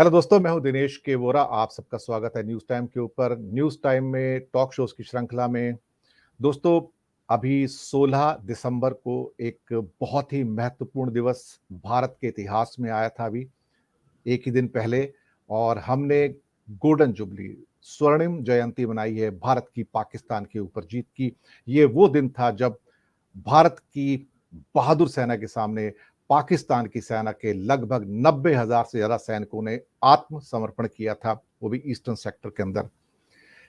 Hello दोस्तों, मैं हूं दिनेश के वोरा। आप सबका स्वागत है न्यूज़ टाइम के ऊपर। न्यूज़ टाइम में टॉक शोज की श्रृंखला में दोस्तों, अभी 16 दिसंबर को एक बहुत ही महत्वपूर्ण दिवस भारत के इतिहास में आया था। अभी एक ही दिन पहले और हमने गोल्डन जुबली, स्वर्णिम जयंती मनाई है भारत की पाकिस्तान के ऊपर जीत की। ये वो दिन था जब भारत की बहादुर सेना के सामने पाकिस्तान की सेना के लगभग 90,000 से ज्यादा सैनिकों ने आत्मसमर्पण किया था, वो भी ईस्टर्न सेक्टर के अंदर।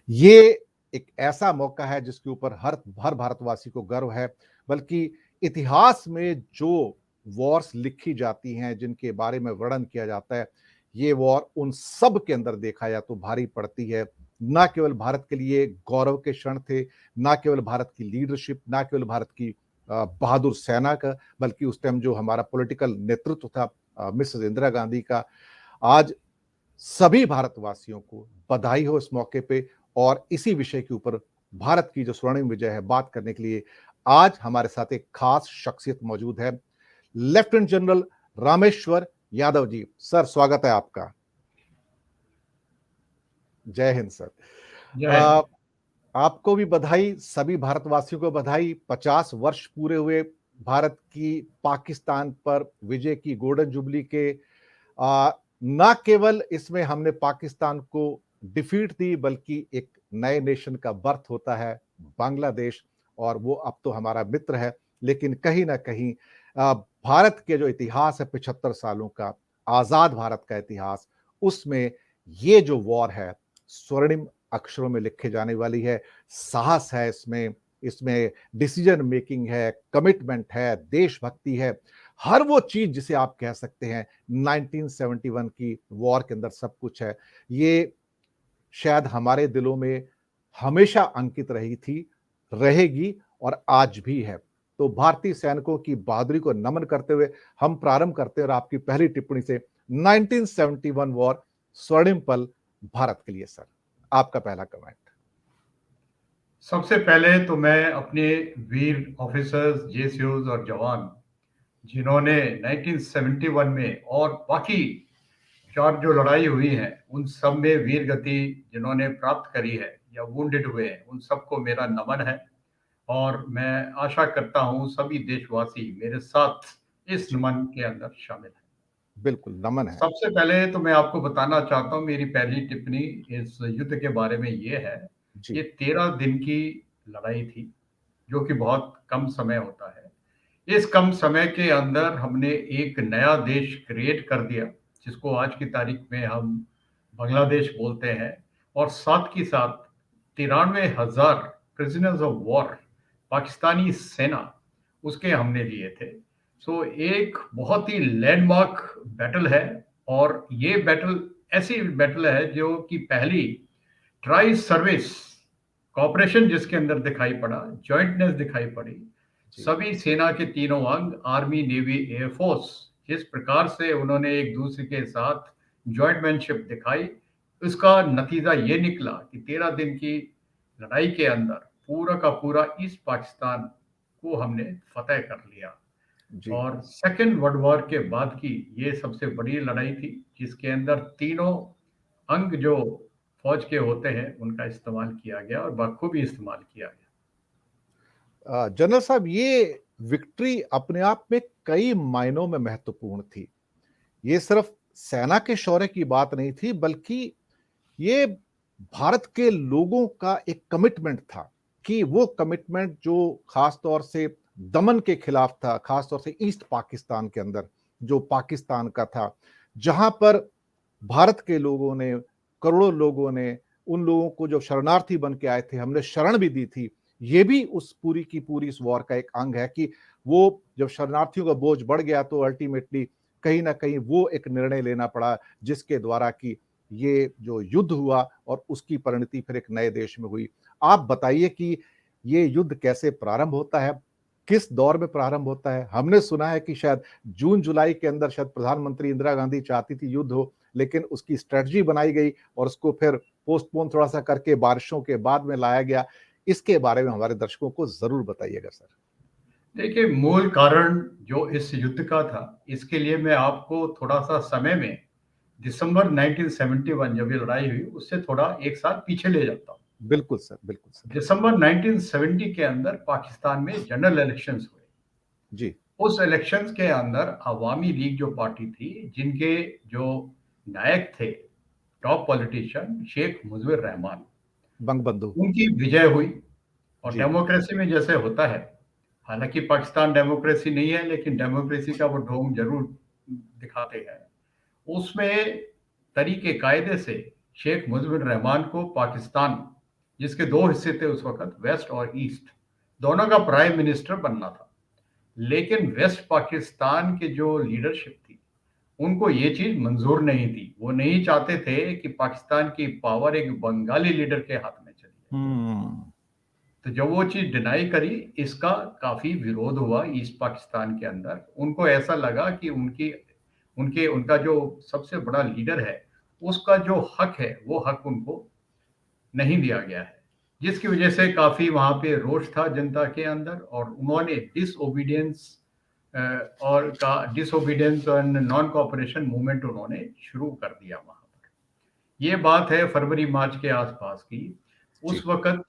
ये एक ऐसा मौका है जिसके ऊपर हर भारतवासी को गर्व है। बल्कि इतिहास में जो वॉर्स लिखी जाती हैं, जिनके बारे में वर्णन किया जाता है, ये वॉर उन सब के अंदर देखा जाए तो भारी पड़ती है। ना केवल भारत के लिए गौरव के क्षण थे, ना केवल भारत की लीडरशिप, ना केवल भारत की बहादुर सेना का, बल्कि उस टाइम जो हमारा पॉलिटिकल नेतृत्व था, मिसेस इंदिरा गांधी का। आज सभी भारतवासियों को बधाई हो इस मौके पे। और इसी विषय के ऊपर, भारत की जो स्वर्णिम विजय है, बात करने के लिए आज हमारे साथ एक खास शख्सियत मौजूद है, lieutenant general Rameshwar Yadav ji. Sir, स्वागत है आपका। जय हिंद सर। जय आ, हिंद। आपको भी बधाई, सभी भारतवासियों को बधाई। 50 वर्ष पूरे हुए भारत की पाकिस्तान पर विजय की गोल्डन जुबली के। ना केवल इसमें हमने पाकिस्तान को डिफीट दी, बल्कि एक नए नेशन का बर्थ होता है, बांग्लादेश। और वो अब तो हमारा मित्र है। लेकिन कहीं ना कहीं भारत के जो इतिहास है 75 सालों का, आजाद भारत का इतिहास, उसमें ये जो वॉर है स्वर्णिम अक्षरों में लिखे जाने वाली है। साहस है इसमें, इसमें डिसीजन मेकिंग है, कमिटमेंट है, देशभक्ति है, हर वो चीज जिसे आप कह सकते हैं 1971 की वॉर के अंदर सब कुछ है। ये शायद हमारे दिलों में हमेशा अंकित रही थी, रहेगी और आज भी है। तो भारतीय सैनिकों की बहादुरी को नमन करते हुए हम प्रारंभ करते हैं और आपकी पहली टिप्पणी से 1971 वॉर, स्वर्णिम पल भारत के लिए। सर, आपका पहला कमेंट। सबसे पहले तो मैं अपने वीर ऑफिसर्स, जेसीओज और जवान जिन्होंने 1971 में और बाकी चार जो लड़ाई हुई है उन सब में वीर गति जिन्होंने प्राप्त करी है या वुंडेड हुए हैं, उन सबको मेरा नमन है। और मैं आशा करता हूं सभी देशवासी मेरे साथ इस जी, नमन के अंदर शामिल हैं। बिल्कुल नमन है। सबसे पहले तो मैं आपको बताना चाहता हूँ, मेरी पहली टिप्पणी इस युद्ध के बारे में ये है। जी, ये 13 दिन की लड़ाई थी, जो कि बहुत कम समय होता है। इस कम समय के अंदर हमने एक नया देश क्रिएट कर दिया, जिसको आज की तारीख में हम बांग्लादेश बोलते हैं। और साथ ही साथ 93,000 प्रिजनर्स ऑफ वॉर पाकिस्तानी सेना उसके हमने लिए थे। सो एक बहुत ही लैंडमार्क बैटल है। और ये बैटल ऐसी बैटल है जो कि पहली ट्राई सर्विस कॉपरेशन जिसके अंदर दिखाई पड़ा, जॉइंटनेस दिखाई पड़ी। जी, सभी सेना के तीनों अंग, आर्मी, नेवी, एयरफोर्स, जिस प्रकार से उन्होंने एक दूसरे के साथ जॉइंटमैनशिप दिखाई, उसका नतीजा ये निकला कि 13 दिन की लड़ाई के अंदर पूरा का पूरा ईस्ट पाकिस्तान को हमने फतेह कर लिया। जी, और सेकेंड वर्ल्ड वॉर के बाद की ये सबसे बड़ी लड़ाई थी, जिसके अंदर तीनों अंग जो फौज के होते हैं उनका इस्तेमाल किया गया और बखूबी इस्तेमाल किया गया। जनरल साहब, ये विक्ट्री अपने आप में कई मायनों में महत्वपूर्ण थी। ये सिर्फ सेना के शौर्य की बात नहीं थी, बल्कि ये भारत के लोगों का एक कमिटमेंट था। कि वो कमिटमेंट जो खास तौर से दमन के खिलाफ था, खास तौर से ईस्ट पाकिस्तान के अंदर जो पाकिस्तान का था, जहां पर भारत के लोगों ने, करोड़ों लोगों ने, उन लोगों को जो शरणार्थी बन के आए थे, हमने शरण भी दी थी। ये भी उस पूरी की पूरी इस वॉर का एक अंग है कि वो जब शरणार्थियों का बोझ बढ़ गया तो अल्टीमेटली कहीं ना कहीं वो एक निर्णय लेना पड़ा, जिसके द्वारा कि ये जो युद्ध हुआ और उसकी परिणति फिर एक नए देश में हुई। आप बताइए कि ये युद्ध कैसे प्रारंभ होता है, किस दौर में प्रारंभ होता है। हमने सुना है कि शायद जून जुलाई के अंदर शायद प्रधानमंत्री इंदिरा गांधी चाहती थी युद्ध हो, लेकिन उसकी स्ट्रेटजी बनाई गई और उसको फिर पोस्टपोन थोड़ा सा करके बारिशों के बाद में लाया गया। इसके बारे में हमारे दर्शकों को जरूर बताइएगा सर। देखिए, मूल कारण जो इस युद्ध का था, इसके लिए मैं आपको थोड़ा सा समय में दिसंबर 1971 जब ये लड़ाई हुई, उससे थोड़ा 1 साल पीछे ले जाता हूँ। बिल्कुल सर, बिल्कुल सर। दिसंबर 1970 के अंदर पाकिस्तान में जनरल इलेक्शंस हुए। जी, उस इलेक्शंस के अंदर अवामी लीग जो पार्टी थी, जिनके जो नायक थे, टॉप पॉलिटिशियन शेख मुजीबुर रहमान, बंगबंधु। उनकी विजय हुई। और जी, डेमोक्रेसी में जैसे होता है, हालांकि पाकिस्तान डेमोक्रेसी नहीं है, लेकिन डेमोक्रेसी का वो ढोंग जरूर दिखाते हैं। उसमें तरीके कायदे से शेख मुजीबुर रहमान को पाकिस्तान, जिसके दो हिस्से थे उस वक्त, वेस्ट और ईस्ट, दोनों का प्राइम मिनिस्टर बनना था। लेकिन वेस्ट पाकिस्तान के जो लीडरशिप थी, उनको ये चीज मंजूर नहीं थी। वो नहीं चाहते थे कि पाकिस्तान की पावर एक बंगाली लीडर के हाथ में चली जाए। हम्म, तो जब वो चीज डिनाई करी, इसका काफी विरोध हुआ ईस्ट पाकिस्तान के अंदर। उनको ऐसा लगा कि उनका जो सबसे बड़ा लीडर है, उसका जो हक है, वो हक उनको नहीं दिया गया है, जिसकी वजह से काफी वहां पे रोष था जनता के अंदर। और उन्होंने डिसओबीडियंस और नॉन कॉपरेशन मूवमेंट उन्होंने शुरू कर दिया वहां पर। ये बात है फरवरी मार्च के आसपास की। उस जी, वक्त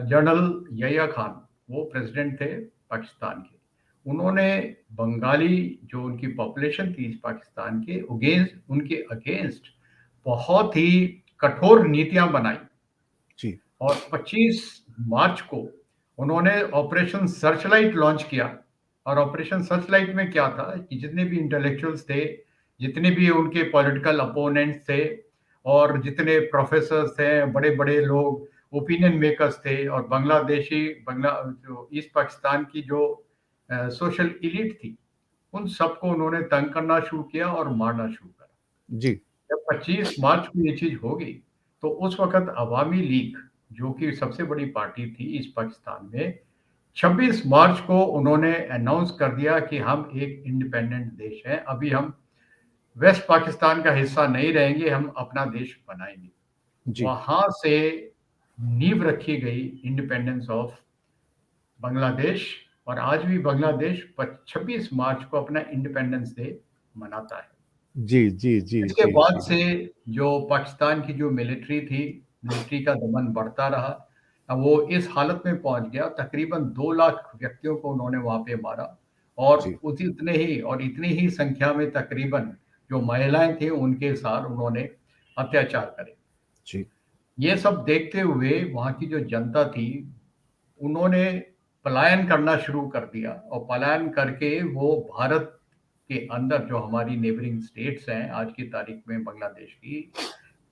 जनरल यहिया खान, वो प्रेसिडेंट थे पाकिस्तान के। उन्होंने बंगाली जो उनकी पॉपुलेशन थी इस पाकिस्तान के उनके अगेंस्ट बहुत ही कठोर नीतियां बनाई। जी, और 25 मार्च को उन्होंने ऑपरेशन सर्चलाइट लॉन्च किया। और ऑपरेशन सर्चलाइट में क्या था कि जितने भी इंटेलेक्चुअल्स थे, जितने भी उनके पॉलिटिकल अपोनेंट्स थे, और जितने प्रोफेसर्स थे, बड़े बड़े लोग, ओपिनियन मेकर्स थे, और बंगला जो ईस्ट पाकिस्तान की जो सोशल इलीट थी, उन सबको उन्होंने तंग करना शुरू किया और मारना शुरू करा। जी, जब 25 मार्च को ये चीज हो गई, तो उस वक्त अवामी लीग, जो कि सबसे बड़ी पार्टी थी इस पाकिस्तान में, 26 मार्च को उन्होंने अनाउंस कर दिया कि हम एक इंडिपेंडेंट देश हैं, अभी हम वेस्ट पाकिस्तान का हिस्सा नहीं रहेंगे, हम अपना देश बनाएंगे। जी, वहां से नींव रखी गई इंडिपेंडेंस ऑफ बांग्लादेश। और आज भी बांग्लादेश 26 मार्च को अपना इंडिपेंडेंस डे मनाता है। जी, जी, जी, इसके जी, बाद जी, से जो पाकिस्तान की जो मिलिट्री थी, मिलिट्री का दमन बढ़ता रहा। अब वो इस हालत में पहुंच गया, तकरीबन 2 लाख व्यक्तियों को उन्होंने वहां पे मारा। और जी, उसी उतने ही और इतनी ही संख्या में तकरीबन जो महिलाएं थी, उनके साथ उन्होंने अत्याचार करे। जी, ये सब देखते हुए वहां की जो जनता थी, उन्होंने पलायन करना शुरू कर दिया। और पलायन करके वो भारत के अंदर जो हमारी नेबरिंग स्टेट्स हैं आज की तारीख में, बांग्लादेश की,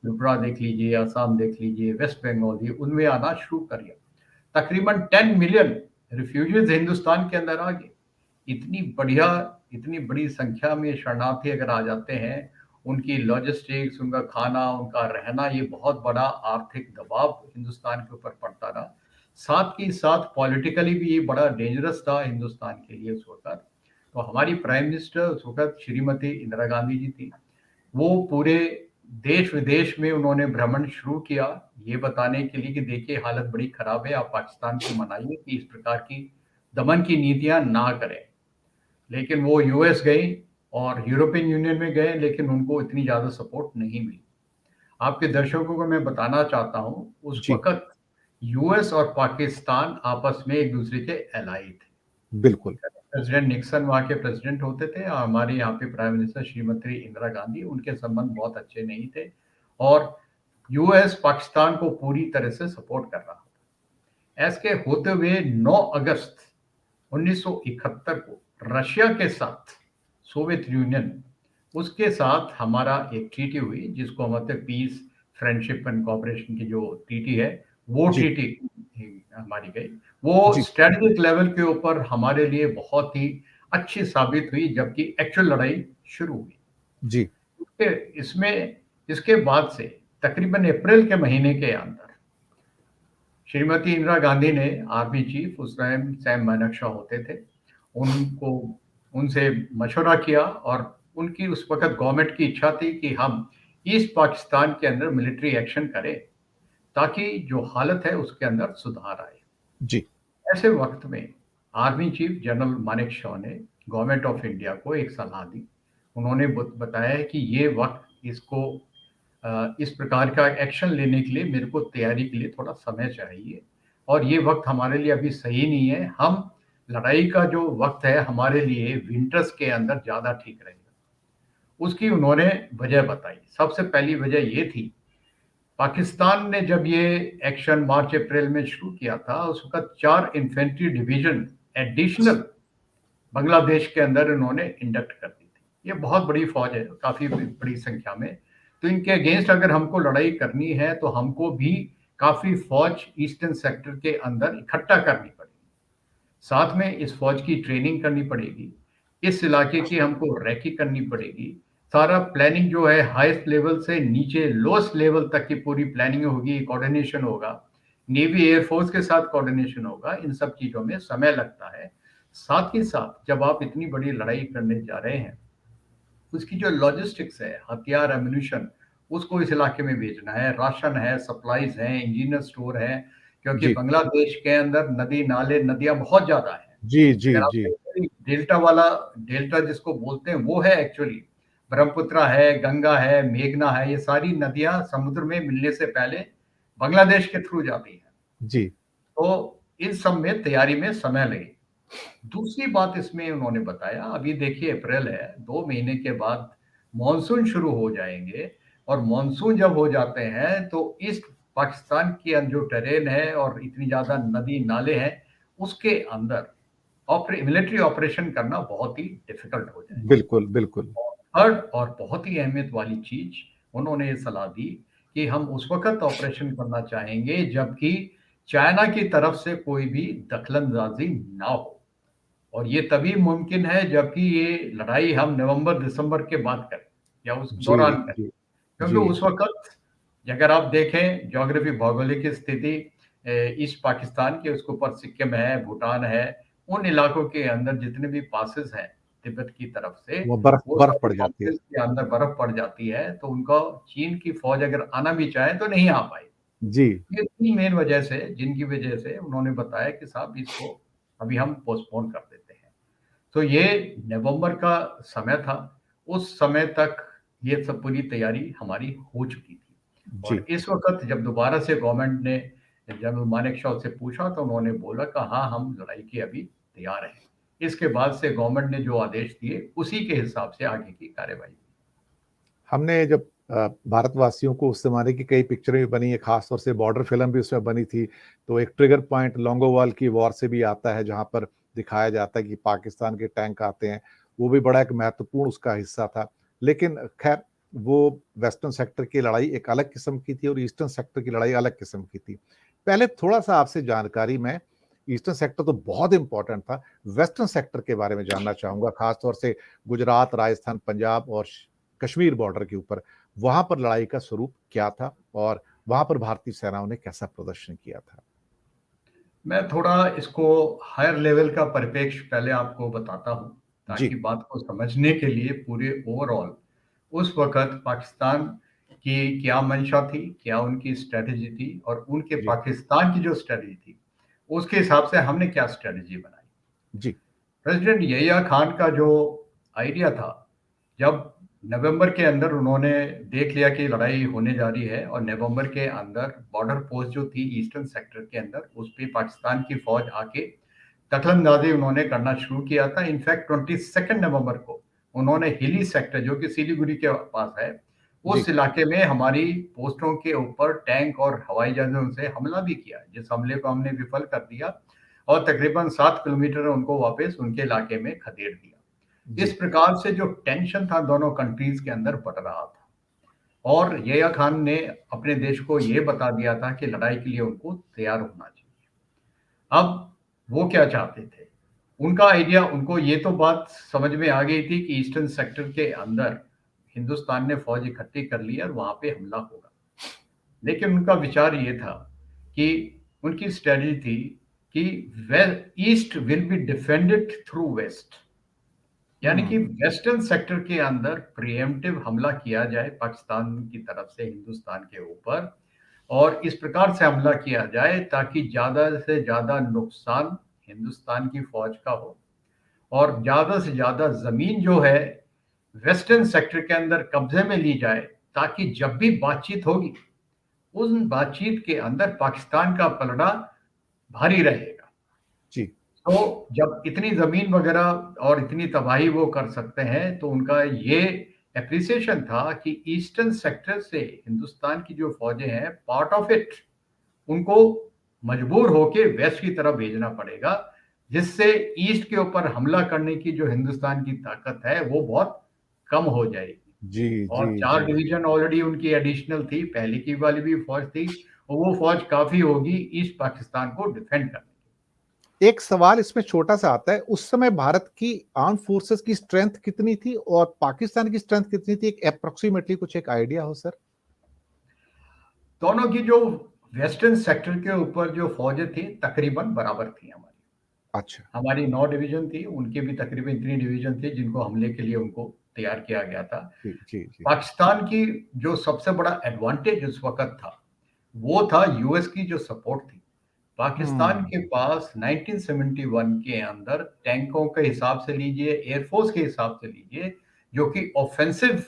त्रिपुरा देख लीजिए, असम देख लीजिए, वेस्ट बंगाल जी, उनमें आना शुरू कर दिया। तकरीबन 10 मिलियन रिफ्यूजीज हिंदुस्तान के अंदर आ गए। इतनी बढ़िया, इतनी बड़ी संख्या में शरणार्थी अगर आ जाते हैं, उनकी लॉजिस्टिक्स, उनका खाना, उनका रहना, ये बहुत बड़ा आर्थिक दबाव हिंदुस्तान के ऊपर पड़ता रहा। साथ ही साथ पॉलिटिकली भी ये बड़ा डेंजरस था हिंदुस्तान के लिए उस वक्त। तो हमारी प्राइम मिनिस्टर उस वक्त श्रीमती इंदिरा गांधी जी थी। वो पूरे देश विदेश में उन्होंने भ्रमण शुरू किया, ये बताने के लिए कि देखिए हालत बड़ी खराब है, आप पाकिस्तान को मनाइए कि इस प्रकार की दमन की नीतियां ना करें। लेकिन वो यूएस गई और यूरोपियन यूनियन में गए, लेकिन उनको इतनी ज्यादा सपोर्ट नहीं मिली। आपके दर्शकों को मैं बताना चाहता हूं, उस जी, वक्त यूएस और पाकिस्तान आपस में एक दूसरे के एलाई थे। बिल्कुल। प्रेसिडेंट निक्सन वहाँ के प्रेसिडेंट होते थे, और हमारे यहाँ पे प्राइम मिनिस्टर श्रीमती इंदिरा गांधी, उनके संबंध बहुत अच्छे नहीं थे। और यूएस पाकिस्तान को पूरी तरह से सपोर्ट कर रहा था। ऐसे होते हुए 9 अगस्त 1971 को रशिया के साथ, सोवियत यूनियन, उसके साथ हमारा एक ट्रीटी हुई, जिसको हम कहते हैं पीस, फ्रेंडशिप एंड कोऑपरेशन की जो ट्रीटी है, वो जी, ट्रीटी हमारी गई। वो जी, स्ट्रेटेजिक लेवल के ऊपर हमारे लिए बहुत ही अच्छी साबित हुई, जबकि एक्चुअल लड़ाई शुरू हुई। जी, इसमें इसके बाद से तकरीबन अप्रैल के महीने के अंदर श्रीमती इंदिरा गांधी ने आर्मी चीफ, उस टाइम सैम मानेकशॉ होते थे, उनको उनसे मशवरा किया। और उनकी उस वक्त गवर्नमेंट की इच्छा थी कि हम ईस्ट पाकिस्तान के अंदर मिलिट्री एक्शन करें, ताकि जो हालत है उसके अंदर सुधार आए। जी, ऐसे वक्त में आर्मी चीफ जनरल मानेकशॉ ने गवर्नमेंट ऑफ इंडिया को एक सलाह दी। उन्होंने बताया है कि ये वक्त इसको इस प्रकार का एक्शन लेने के लिए मेरे को तैयारी के लिए थोड़ा समय चाहिए और ये वक्त हमारे लिए अभी सही नहीं है। हम लड़ाई का जो वक्त है हमारे लिए विंटर्स के अंदर ज़्यादा ठीक रहेगा। उसकी उन्होंने वजह बताई। सबसे पहली वजह ये थी, पाकिस्तान ने जब ये एक्शन मार्च अप्रैल में शुरू किया था, उस वक़्त 4 इन्फेंट्री डिवीज़न एडिशनल बांग्लादेश के अंदर इन्होंने इंडक्ट कर दी थी। ये बहुत बड़ी फ़ौज है, काफ़ी बड़ी संख्या में। तो इनके अगेंस्ट अगर हमको लड़ाई करनी है, तो हमको भी काफ़ी फ़ौज ईस्टर्न सेक्टर के अंदर इकट्ठा करनी पड़ेगी। साथ में इस फ़ौज की ट्रेनिंग करनी पड़ेगी। इस इलाके की हमको रैकी करनी पड़ेगी। सारा प्लानिंग जो है हाईएस्ट लेवल से नीचे लोएस्ट लेवल तक की पूरी प्लानिंग होगी, कोऑर्डिनेशन होगा। नेवी, एयर फ़ोर्स के साथ कोऑर्डिनेशन होगा। इन सब चीज़ों में समय लगता है। साथ ही साथ जब आप इतनी बड़ी लड़ाई करने जा रहे हैं, उसकी जो लॉजिस्टिक्स है, हथियार, एम्यूनिशन, उसको इस इलाके में भेजना है, राशन है, सप्लाइज़ हैं, इंजीनियर स्टोर है, क्योंकि जी, बांग्लादेश के अंदर नदी, नाले, नदियाँ बहुत ज़्यादा हैं। जी, जी, अगर आप जी, देखें डेल्टा वाला डेल्टा जिसको बोलते हैं वो है एक्चुअली ब्रह्मपुत्र है, गंगा है, मेघना है, ये सारी नदियाँ समुद्र में मिलने से पहले बांग्लादेश के थ्रू जाती हैं। जी, तो इन सब में तैयारी में समय लगे। दूसरी बात इसमें उन्होंने बताया, अभी देखिए अप्रैल है, 2 महीने के बाद मानसून शुरू हो जाएँगे और मानसून जब हो जाते हैं तो ईस्ट पाकिस्तान की जो टेरेन है और इतनी ज़्यादा नदी, नाले हैं, उसके अंदर मिलिट्री ऑपरेशन करना बहुत ही डिफ़िकल्ट हो जाएगा। बिल्कुल, बिल्कुल। और थर्ड और बहुत ही अहमियत वाली चीज़ उन्होंने ये सलाह दी कि हम उस वक़्त ऑपरेशन करना चाहेंगे जबकि चाइना की तरफ से कोई भी दखल-अंदाज़ी ना हो। और ये तभी मुमकिन है जबकि ये लड़ाई हम नवंबर-दिसंबर के बाद करें या उस जी, दौरान करें। जी, क्योंकि जी, उस वक़्त अगर आप देखें ज्योग्राफी भौगोलिक स्थिति ईस्ट पाकिस्तान के उसके ऊपर सिक्किम है, भूटान है, उन इलाकों के अंदर जितने भी पासेस हैं तिब्बत की तरफ से, वो बर्फ वो बर्फ सारे पड़ जाती है। पासेस के अंदर बर्फ पड़ जाती है, तो उनका चीन की फ़ौज अगर आना भी चाहे तो नहीं आ पाएगी। जी, ये 3 मेन वजह से जिनकी वजह से उन्होंने बताया कि साहब इसको अभी हम पोस्टपोन कर देते हैं। तो ये नवंबर का समय था, उस समय तक ये सब पूरी तैयारी हमारी हो चुकी थी। जी। और इस वक़्त जब दोबारा से गवर्नमेंट ने जनरल मानेकशॉ से पूछा तो उन्होंने बोला कि हाँ, हम लड़ाई के अभी तैयार हैं। इसके बाद से गवर्नमेंट ने जो आदेश दिए, उसी के हिसाब से आगे की कार्यवाही। हमने जब भारतवासियों को उस ज़माने की कई पिक्चरें भी बनी है, ख़ास तौर से बॉर्डर फ़िल्म भी उसमें बनी थी, तो एक ट्रिगर पॉइंट लोंगोवाल की वॉर से भी आता है, जहाँ पर दिखाया जाता है कि पाकिस्तान के टैंक आते हैं, वो भी बड़ा एक महत्वपूर्ण उसका हिस्सा था। लेकिन ख़ैर, वो वेस्टर्न सेक्टर की लड़ाई एक अलग किस्म की थी और ईस्टर्न सेक्टर की लड़ाई अलग किस्म की थी। पहले थोड़ा-सा आपसे जानकारी मैं ईस्टर्न सेक्टर तो बहुत इम्पोर्टेंट था, वेस्टर्न सेक्टर के बारे में जानना चाहूँगा, ख़ास तौर से गुजरात, राजस्थान, पंजाब और कश्मीर बॉर्डर के ऊपर, वहाँ पर लड़ाई का स्वरूप क्या था और वहाँ पर भारतीय सेनाओं ने कैसा प्रदर्शन किया था? मैं थोड़ा इसको हायर लेवल का परिप्रेक्ष्य पहले आपको बताता हूँ, ताकि जी, बात को समझने के लिए पूरे ओवरऑल उस वक़्त पाकिस्तान की क्या मंशा थी, क्या उनकी स्ट्रैटेजी थी और उनके जी, पाकिस्तान की जो स्ट्रैटेजी थी, उसके हिसाब से हमने क्या स्ट्रैटेजी बनाई। जी, प्रेसिडेंट यहिया खान का जो आइडिया था, जब नवंबर के अंदर उन्होंने देख लिया कि लड़ाई होने जा रही है और नवंबर के अंदर बॉर्डर पोस्ट जो थी ईस्टर्न सेक्टर के अंदर, उस पे पाकिस्तान की फ़ौज आके दखल-अंदाज़ी उन्होंने करना शुरू किया था। इनफैक्ट 22 नवंबर को उन्होंने हिली सेक्टर जो कि सिलीगुड़ी के पास है, जी, उस इलाके में हमारी पोस्टों के ऊपर टैंक और हवाई जहाज़ों से हमला भी किया, जिस हमले को हमने विफल कर दिया और तकरीबन 7 किलोमीटर उनको वापस उनके इलाके में खदेड़ दिया। इस जी, प्रकार से जो टेंशन था दोनों कंट्रीज़ के अंदर बढ़ रहा था और यहिया खान ने अपने देश को ये बता दिया था कि लड़ाई के लिए उनको तैयार होना चाहिए। अब वो क्या चाहते थे? उनका आइडिया उनको ये तो बात समझ में आ गई थी कि ईस्टर्न सेक्टर के अंदर हिंदुस्तान ने फ़ौज इकट्ठी कर ली है और वहाँ पे हमला होगा। लेकिन उनका विचार ये था कि उनकी स्ट्रैटेजी थी कि वे east will be defended through west. यानी कि हुँ, वेस्टर्न सेक्टर के अंदर प्रिएम्प्टिव हमला किया जाए पाकिस्तान की तरफ से हिंदुस्तान के ऊपर और इस प्रकार से हमला किया जाए ताकि ज़्यादा से ज़्यादा नुकसान हिंदुस्तान की फ़ौज का हो और ज़्यादा से ज़्यादा ज़मीन जो है वेस्टर्न सेक्टर के अंदर कब्जे में ली जाए, ताकि जब भी बातचीत होगी, उन बातचीत के अंदर पाकिस्तान का पलड़ा भारी रहेगा। जी। तो जब इतनी ज़मीन वगैरह और इतनी तबाही वो कर सकते हैं, तो उनका ये एप्रिसिएशन था कि ईस्टर्न सेक्टर से हिंदुस्तान की जो फ़ौजें हैं, पार्ट ऑफ इट उनको मजबूर होके वेस्ट की तरफ भेजना पड़ेगा, जिससे ईस्ट के ऊपर हमला करने की जो हिंदुस्तान की ताकत है, वो बहुत कम हो जाएगी। जी, जी, और 4 जी। डिवीज़न ऑलरेडी उनकी एडिशनल थी, पहले की वाली भी फ़ौज थी, और वो फ़ौज काफ़ी होगी ईस्ट पाकिस्तान को डिफेंड करने। एक सवाल इसमें छोटा-सा आता है, उस समय भारत की आर्म्ड फोर्सेस की स्ट्रेंथ कितनी थी और पाकिस्तान की स्ट्रेंथ कितनी थी? एक एप्रोक्सिमेटली कुछ एक आइडिया हो सर? दोनों की जो वेस्टर्न सेक्टर के ऊपर जो फ़ौजें थी, तकरीबन बराबर थी हमारी। अच्छा। हमारी 9 डिवीज़न थी, उनकी भी तकरीबन इतनी डिवीज़न थी, जिनको हमले के लिए उनको तैयार किया गया था। जी, जी, जी। पाकिस्तान की जो सबसे बड़ा एडवांटेज उस वक़्त था, वो था यूएस की जो सपोर्ट थी। पाकिस्तान हुँ। के पास 1971 के अंदर टैंकों के हिसाब से लीजिए, एयर फ़ोर्स के हिसाब से लीजिए, जो कि ऑफ़ेंसिव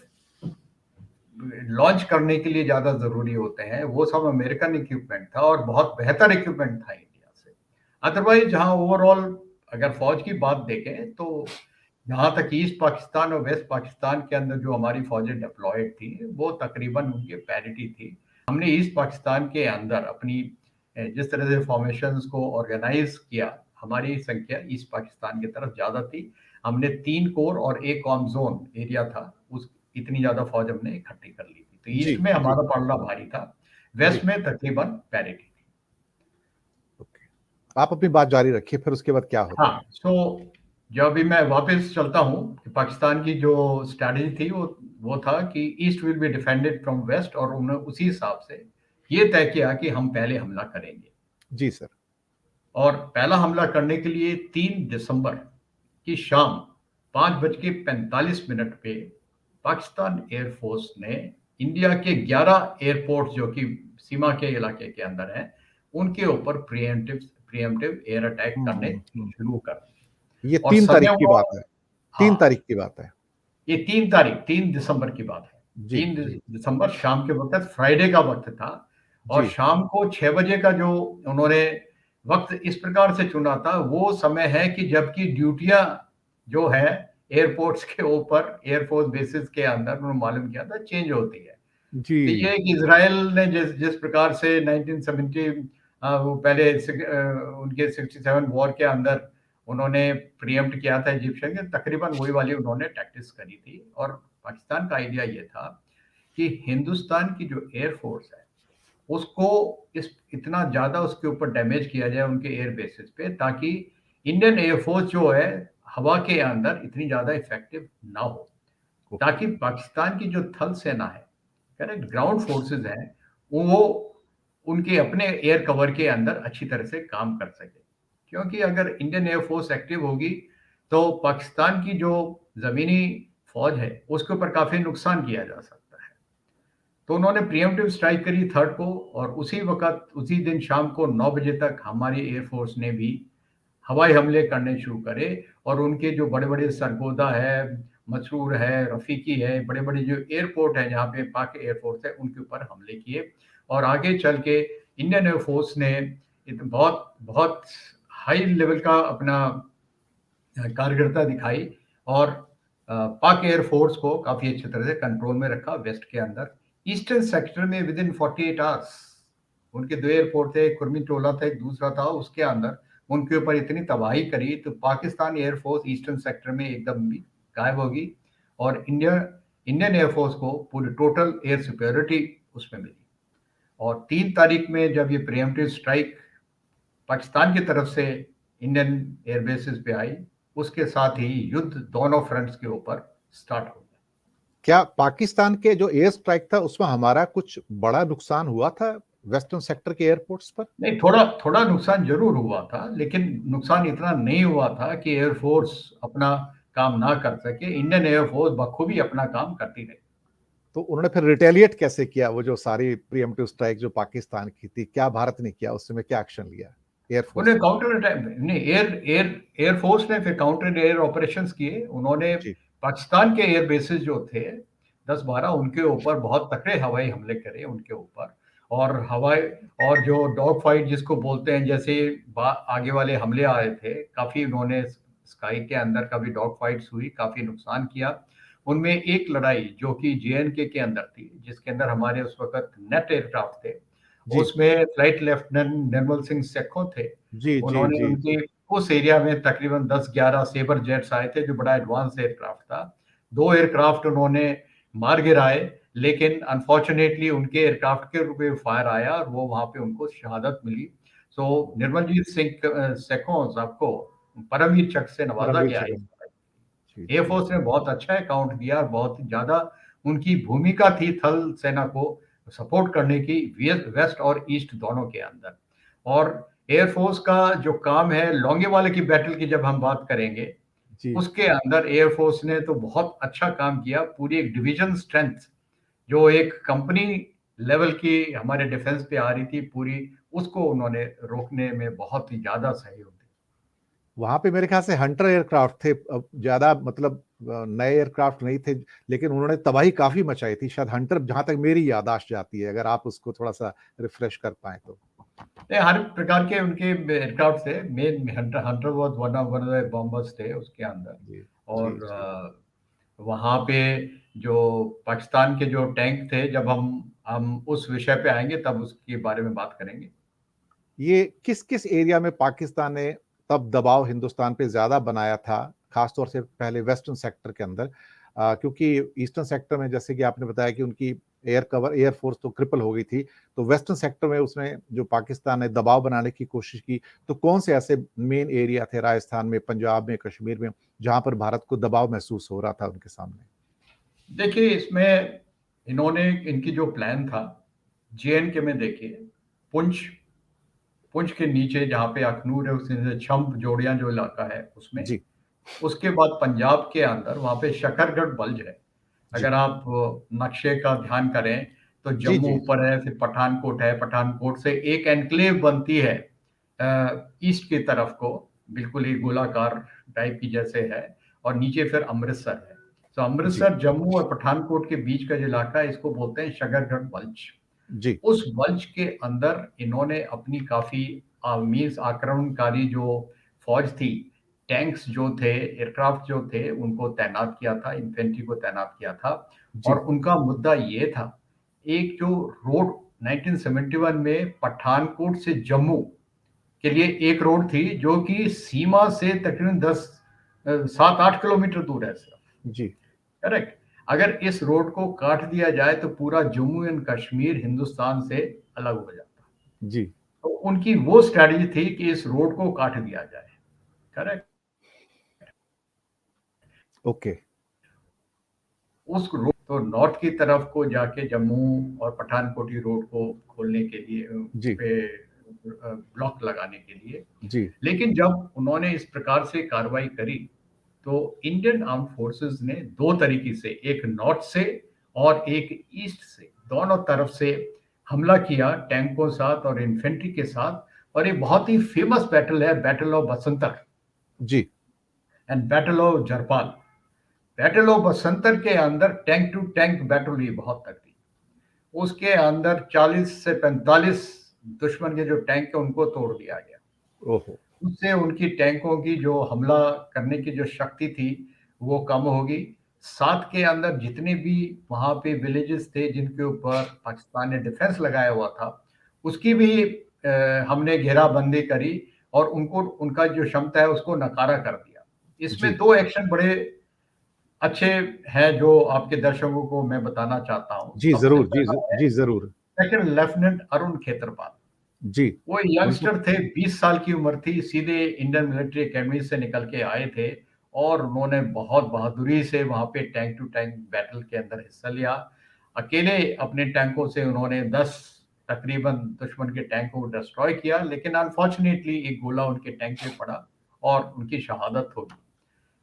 लॉन्च करने के लिए ज़्यादा ज़रूरी होते हैं, वो सब अमेरिकन इक्विपमेंट था और बहुत बेहतर इक्विपमेंट था इंडिया से। अदरवाइज़ जहाँ ओवरऑल अगर फ़ौज की बात देखें, तो जहाँ तक ईस्ट पाकिस्तान और वेस्ट पाकिस्तान के अंदर जो हमारी फ़ौजें डिप्लॉयड थी, वो तकरीबन उनकी पैरिटी थी। हमने ईस्ट पाकिस्तान के अंदर अपनी जिस तरह से फ़ॉर्मेशंस को ऑर्गेनाइज़ किया, हमारी संख्या ईस्ट पाकिस्तान की तरफ ज़्यादा थी। हमने 3 कोर और 1 कॉम ज़ोन एरिया था, उस इतनी ज़्यादा फ़ौज हमने इकट्ठी कर ली थी। तो जी, ईस्ट में जी, हमारा पलड़ा भारी था, जी। वेस्ट में तकरीबन पैरिटी थी। ओके। आप अपनी बात जारी रखिए, फिर उसके बाद क्या होता हाँ, है? सो जो अभी मैं वापस चलता हूँ कि पाकिस्तान की जो स्ट्रैटेजी थी वो था कि east will be defended from west, और उन्होंने उसी हिसाब से ये तय किया कि हम पहले हमला करेंगे। जी सर। और पहला हमला करने के लिए 3 दिसंबर की शाम 5:45 पे पाकिस्तान एयरफोर्स ने इंडिया के 11 एयरपोर्ट जो कि सीमा के इलाके के अंदर हैं, उनके ऊपर प्रिएम्प्टिव एयर अटैक करने हुँ, हुँ, शुरू कर दिए। ये और 3 समय तारीख की हुआ। बात है। 3 हाँ, तारीख की बात है। ये 3 तारीख 3 दिसंबर की बात है। जी, 3 जी, दिसंबर शाम के वक़्त फ्राइडे का वक़्त था, और जी, शाम को 6 बजे का जो उन्होंने वक़्त इस प्रकार से चुना था, वो समय है कि जबकि ड्यूटियाँ जो है एयरपोर्ट्स के ऊपर एयर फ़ोर्स बेसेस के अंदर उन्होंने मालूम किया था चेंज होती है। तो ये जी, है कि इज़राइल ने जिस जिस प्रकार से 1970 वो पहले उनके 67 वॉर के अंदर उन्होंने प्रीएम्प्ट किया था इजिप्शियन के, तकरीबन वही वाली उन्होंने टैक्टिक्स करी थी। और पाकिस्तान का आइडिया ये था कि हिंदुस्तान की जो एयर फोर्स है, उसको इस इतना ज़्यादा उसके ऊपर डैमेज किया जाए उनके एयर बेसिस पे, ताकि इंडियन एयर फोर्स जो है, हवा के अंदर इतनी ज़्यादा इफ़ेक्टिव ना हो। ओके। ताकि पाकिस्तान की जो थल सेना है, करेक्ट, ग्राउंड फोर्सेस हैं, वो उनके अपने एयर कवर के अंदर अच्छी तरह से काम कर सके। क्योंकि अगर इंडियन एयर फोर्स एक्टिव होगी, तो पाकिस्तान की जो ज़मीनी फ़ौज है, उसके ऊपर काफ़ी नुकसान किया जा सकता है। तो उन्होंने प्रिएम्प्टिव स्ट्राइक करी 3rd को, और उसी वक़्त उसी दिन शाम को 9 बजे तक हमारी एयर फोर्स ने भी हवाई हमले करने शुरू करे, और उनके जो बड़े-बड़े सरगोदा है, मसरूर है, रफ़ीकी है, बड़े-बड़े जो एयरपोर्ट हैं जहाँ पे पाक एयरफोर्स है, उनके ऊपर हमले किए। और आगे चल के इंडियन एयर फोर्स ने बहुत बहुत हाई लेवल का अपना कारगर्दता दिखाई, और पाक एयर फोर्स को काफ़ी अच्छी तरह से कंट्रोल में रखा वेस्ट के अंदर। ईस्टर्न सेक्टर में विदिन 48 आवर्स उनके 2 एयरपोर्ट थे, एक कुर्मिटोला था, एक दूसरा था, उसके अंदर उनके ऊपर इतनी तबाही करी, तो Pakistan air force eastern sector में एकदम भी गायब हो गई, और इंडियन एयर फोर्स को पूरी टोटल एयर सुपीरियरिटी उसमें मिली। और 3 तारीख में जब ये प्रिएम्प्टिव स्ट्राइक पाकिस्तान की तरफ से इंडियन एयर बेसिस पे आई, उसके साथ ही युद्ध दोनों फ्रंट्स के ऊपर स्टार्ट हो गया। क्या पाकिस्तान के जो एयर स्ट्राइक था उसमें हमारा कुछ बड़ा नुकसान हुआ था वेस्टर्न सेक्टर के एयरपोर्ट्स पर? नहीं, थोड़ा थोड़ा नुकसान ज़रूर हुआ था, लेकिन नुकसान इतना नहीं हुआ था कि एयर फ़ोर्स अपना काम ना कर सके। इंडियन एयर फ़ोर्स बखूबी अपना काम करती रही। तो उन्होंने फिर रिटेलिएट कैसे किया वो जो सारी प्रीएम्प्टिव स्ट्राइक जो पाकिस्तान की थी, क्या भारत ने किया? उस समय क्या एक्शन लिया एयरफोर्स उन्हें ने? काउंटर अटैक नहीं, एयर एयर एयर फ़ोर्स ने फिर काउंटर एयर ऑपरेशंस किए। उन्होंने जी, पाकिस्तान के एयर बेसेस जो थे 10-12 उनके ऊपर बहुत तगड़े हवाई हमले करे उनके ऊपर। और हवाई और जो डॉग फाइट जिसको बोलते हैं, जैसे आगे वाले हमले आए थे, काफी उन्होंने स्काई के अंदर काफी डॉग फाइट्स हुई, काफी नुकसान किया। उनमें एक लड़ाई जो कि जेएनके के अंदर थी, जिसके अंदर हमारे उस वक्त नेट एयरक्राफ्ट थे, जी उसमें फ्लाइट लेफ्टिनेंट निर्मल सिंह सेखों थे। जी जी उन्होंने जी उनके उस एरिया में तकरीबन 10-11 सेबर जेट्स आए थे, जो बड़ा एडवांस एयरक्राफ्ट था। 2 एयरक्राफ्ट उन्होंने मार गिराए, लेकिन अनफॉर्चुनेटली उनके एयरक्राफ्ट के ऊपर फायर आया और वो वहां पे उनको शहादत मिली। सो निर्मलजीत सिंह सेखों साहब को परमवीर चक्र से नवाजा परमवीर गया है। चक्र। जी जी एयरफोर्स ने बहुत अच्छा अकाउंट दिया और बहुत ज्यादा उनकी भूमिका थी थल सेना को सपोर्ट करने की, वेस्ट और ईस्ट दोनों के अंदर। और एयरफोर्स का जो काम है, लोंगेवाले की बैटल की जब हम बात करेंगे, जी। उसके अंदर एयरफोर्स ने तो बहुत अच्छा काम किया। पूरी एक डिवीजन स्ट्रेंथ जो एक कंपनी लेवल की हमारे डिफेंस पे आ रही थी पूरी, उसको उन्होंने रोकने में बहुत ही ज्यादा सहयोग दिया। वहां पे मेरे ख्याल से हंटर एयरक्राफ्ट थे, ज्यादा मतलब नए एयरक्राफ्ट नहीं थे, लेकिन उन्होंने तबाही काफी मचाई थी। शायद हंटर, जहां तक मेरी याददाश्त जाती है, अगर आप उसको थोड़ा सा रिफ्रेश कर पाए तो। हर प्रकार के उनके एयरक्राफ्ट थे। Main Hunter Hunter was one of the bombers थे उसके अंदर। जी जी और जी। वहाँ पे जो पाकिस्तान के जो टैंक थे, जब हम उस विषय पे आएंगे तब उसके बारे में बात करेंगे। ये किस किस एरिया में पाकिस्तान ने तब दबाव हिंदुस्तान पे ज्यादा बनाया था, खासतौर से पहले वेस्टर्न सेक्टर के अंदर? क्योंकि ईस्टर्न सेक्टर में, जैसे कि आपने बताया कि उनकी एयर फोर्स तो क्रिपल हो गई थी, तो वेस्टर्न सेक्टर में उसने जो पाकिस्तान ने दबाव बनाने की कोशिश की, तो कौन से ऐसे मेन एरिया थे राजस्थान में, पंजाब में, कश्मीर में, जहां पर भारत को दबाव महसूस हो रहा था उनके सामने? देखिए, इसमें इन्होंने इनकी जो प्लान था, जेएनके में देखिए, पुंछ पुंछ के नीचे जहाँ पे अखनूर है, उससे छम्प जोड़ियां जो इलाका है उसमें। जी उसके बाद पंजाब के अंदर वहाँ पे शकरगढ़ बल्ज है। जी अगर आप नक्शे का ध्यान करें तो जी जम्मू जी ऊपर है, फिर पठानकोट है, पठानकोट से एक एनक्लेव बनती है ईस्ट की तरफ को, बिल्कुल ही गोलाकार टाइप की जैसे है। और नीचे फिर अमृतसर है। तो जी अमृतसर, जम्मू और पठानकोट के बीच का जो इलाका है, इसको बोलते हैं शकरगढ़ बल्ज। जी उस बल्ज के अंदर इन्होंने अपनी काफी मीन्स आक्रमणकारी जो फौज थी, टैंक्स जो थे, एयरक्राफ्ट जो थे, उनको तैनात किया था, इन्फेंट्री को तैनात किया था। और जी उनका मुद्दा ये था, एक जो रोड 1971 में पठानकोट से जम्मू के लिए एक रोड थी, जो कि सीमा से तकरीबन 7-8 किलोमीटर दूर है सिर्फ। जी करेक्ट। अगर इस रोड को काट दिया जाए तो पूरा जम्मू एंड कश्मीर हिंदुस्तान से अलग हो जाता। जी। तो उनकी वो स्ट्रैटेजी थी कि इस रोड को काट दिया जाए। करेक्ट। ओके। उस रोड तो नॉर्थ की तरफ को जाके जम्मू और पठानकोटी रोड को खोलने के लिए, उस जी पे ब्लॉक लगाने के लिए। जी लेकिन जब उन्होंने इस प्रकार से कार्रवाई करी, तो इंडियन आर्म फोर्सेस ने दो तरीके से, एक नॉर्थ से और एक ईस्ट से, दोनों तरफ से हमला किया, टैंकों के साथ और इन्फेंट्री के साथ। और एक बहुत ही फेमस बैटल है, बैटल ऑफ बसंतर जी and battle of Jarpal. Battle of Basantar के अंदर टैंक टू टैंक बैटल हुई बहुत तगड़ी। उसके अंदर 40 से 45 दुश्मन के जो टैंक है उनको तोड़ दिया गया। ओहो। उससे उनकी टैंकों की जो हमला करने की जो शक्ति थी वो कम होगी। साथ के अंदर जितने भी वहां पे विलेजेस थे जिनके ऊपर पाकिस्तान ने डिफेंस लगाया हुआ था, उसकी भी हमने घेराबंदी करी और उनको, उनका जो क्षमता है उसको नकारा कर दिया। इसमें जी दो एक्शन बड़े अच्छे हैं जो आपके दर्शकों को मैं बताना चाहता हूँ। जी सबसे जरूर। जी पहला है जी जरूर। Second lieutenant Arun Khetarpal. जी। वो उनको। यंगस्टर थे, 20 साल की उम्र थी, सीधे इंडियन मिलिट्री एकेडमी से निकल के आए थे। और उन्होंने बहुत बहादुरी से वहां पे टैंक टू टैंक बैटल के अंदर हिस्सा लिया। अकेले अपने टैंकों से उन्होंने 10 तकरीबन दुश्मन के टैंक को डिस्ट्रॉय किया, लेकिन अनफॉर्चुनेटली एक गोला उनके टैंक पे पड़ा और उनकी शहादत हो गई।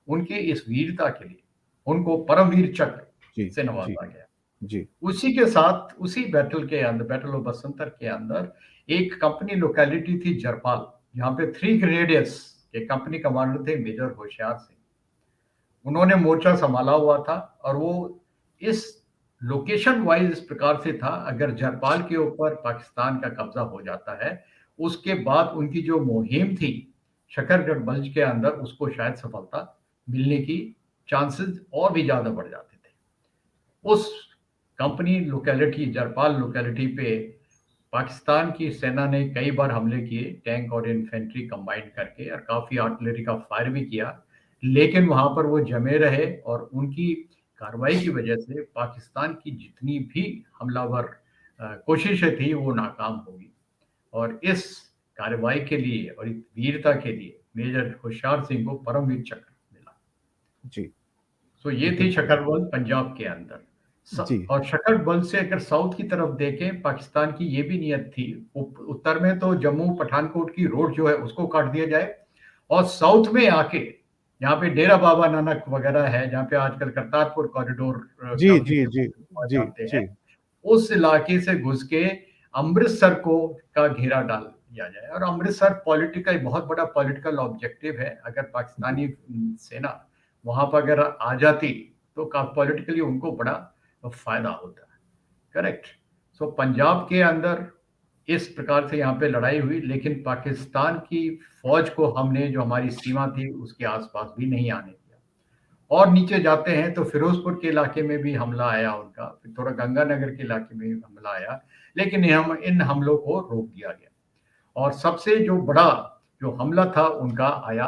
उनकी इस वीरता के लिए उनको परमवीर चक्र जी से जी नवाजा गया। जी उसी के साथ, उसी बैटल के अंदर, बैटल ऑफ बसंतर के अंदर, एक कंपनी लोकेलिटी थी जरपाल, जहां पे 3 ग्रेनेडियर्स के कंपनी कमांडर थे मेजर होशियार सिंह। उन्होंने मोर्चा संभाला हुआ था और वो इस लोकेशन वाइज इस प्रकार से था, अगर जरपाल के ऊपर पाकिस्तान का कब्जा हो जाता है, उसके बाद उनकी जो मुहिम थी शकरगढ़ बल्ज के अंदर, उसको शायद सफलता मिलने की चांसेस और भी ज्यादा बढ़ जाते थे। उस कंपनी लोकेलिटी, जरपाल लोकेलिटी पे पाकिस्तान की सेना ने कई बार हमले किए, टैंक और इन्फेंट्री कंबाइन करके, और काफ़ी आर्टिलरी का फायर भी किया, लेकिन वहाँ पर वो जमे रहे और उनकी कार्रवाई की वजह से पाकिस्तान की जितनी भी हमलावर कोशिशें थी, वो नाकाम हो गई। और इस कार्रवाई के लिए और इस वीरता के लिए मेजर होशियार सिंह को परमवीर चक्र मिला। जी। सो ये थी बिल्कुल। शकरबल पंजाब के अंदर। जी। और शकरबल से अगर साउथ की तरफ देखें, पाकिस्तान की ये भी नीयत थी, उत्तर में तो जम्मू पठानकोट की रोड जो है उसको काट दिया जाए, और साउथ में आके यहाँ पे डेरा बाबा नानक वगैरह है, जहाँ पे आजकल करतारपुर कॉरिडोर जी, का जी, जिसे जी, जी, जानते हैं, जी। उस इलाके से घुस के अमृतसर को का घेरा डाल दिया जाए। और अमृतसर पॉलिटिकल बहुत बड़ा पॉलिटिकल ऑब्जेक्टिव है। अगर जी, पाकिस्तानी सेना वहां पर अगर आ जाती तो पॉलिटिकली उनको बड़ा फायदा होता है। करेक्ट। सो पंजाब के अंदर इस प्रकार से यहाँ पे लड़ाई हुई, लेकिन पाकिस्तान की फौज को हमने, जो हमारी सीमा थी उसके आसपास भी नहीं आने दिया। और नीचे जाते हैं तो फिरोजपुर के इलाके में भी हमला आया उनका, फिर थोड़ा गंगानगर के इलाके में भी हमला आया, लेकिन हम इन हमलों को रोक दिया गया। और सबसे जो बड़ा जो हमला था उनका आया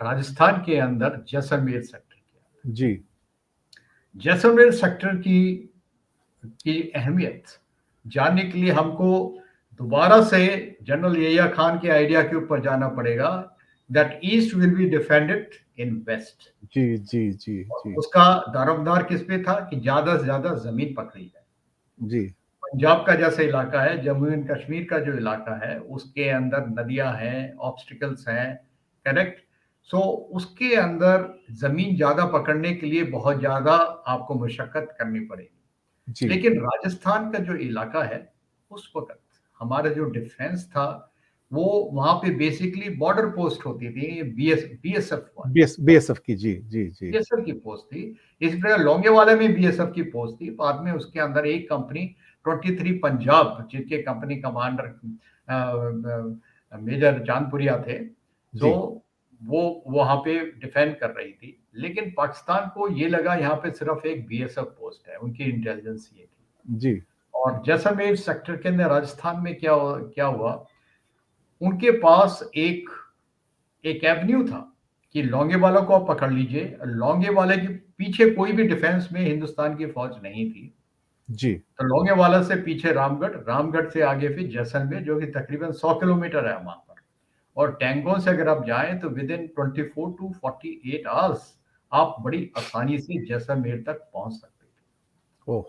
राजस्थान के अंदर जैसलमेर सेक्टर के अंदर। जी। जैसलमेर सेक्टर की अहमियत जानने के लिए हमको दोबारा से जनरल यहिया खान के आइडिया के ऊपर जाना पड़ेगा, that east will be defended in west. जी, जी, जी, जी, उसका दारोमदार किस पे था कि ज्यादा से ज्यादा जमीन पकड़ी जाए। जी, पंजाब का जैसा इलाका है, जम्मू एंड कश्मीर का जो इलाका है, उसके अंदर नदियां हैं, ऑब्स्टिकल्स हैं। करेक्ट। सो उसके अंदर जमीन ज्यादा पकड़ने के लिए बहुत ज्यादा आपको मशक्कत करनी पड़ेगी। जी, लेकिन राजस्थान का जो इलाका है, उस वक्त हमारा जो डिफेंस था, वो वहां पे बेसिकली बॉर्डर पोस्ट होती थी, बीएसएफ वाली बीएसएफ की। जी, जी, जी, बीएसएफ की पोस्ट थी। इसी प्रकार लोंगेवाला में बीएसएफ की पोस्ट थी। बाद में उसके अंदर एक कंपनी 23 पंजाब, जिसके कंपनी कमांडर मेजर चांदपुरिया थे, सो जी, वो वहां पे डिफेंड कर रही थी। लेकिन पाकिस्तान को ये लगा यहाँ पे सिर्फ एक बीएसएफ पोस्ट है, उनकी इंटेलिजेंस ये थी। जी, और जैसलमेर सेक्टर के अंदर राजस्थान में क्या हुआ, उनके पास एक एक एवेन्यू था कि लोंगेवाला को आप पकड़ लीजिए। लोंगेवाला के पीछे कोई भी डिफेंस में हिंदुस्तान की फौज नहीं थी। जी, तो लोंगेवाला से पीछे रामगढ़, रामगढ़ से आगे फिर जैसलमेर, जो कि तकरीबन 100 किलोमीटर है वहां पर। और टैंकों से अगर आप जाएं तो विद इन 24 टू 48 आवर्स आप बड़ी आसानी से जैसलमेर तक पहुंच सकते थे। ओह!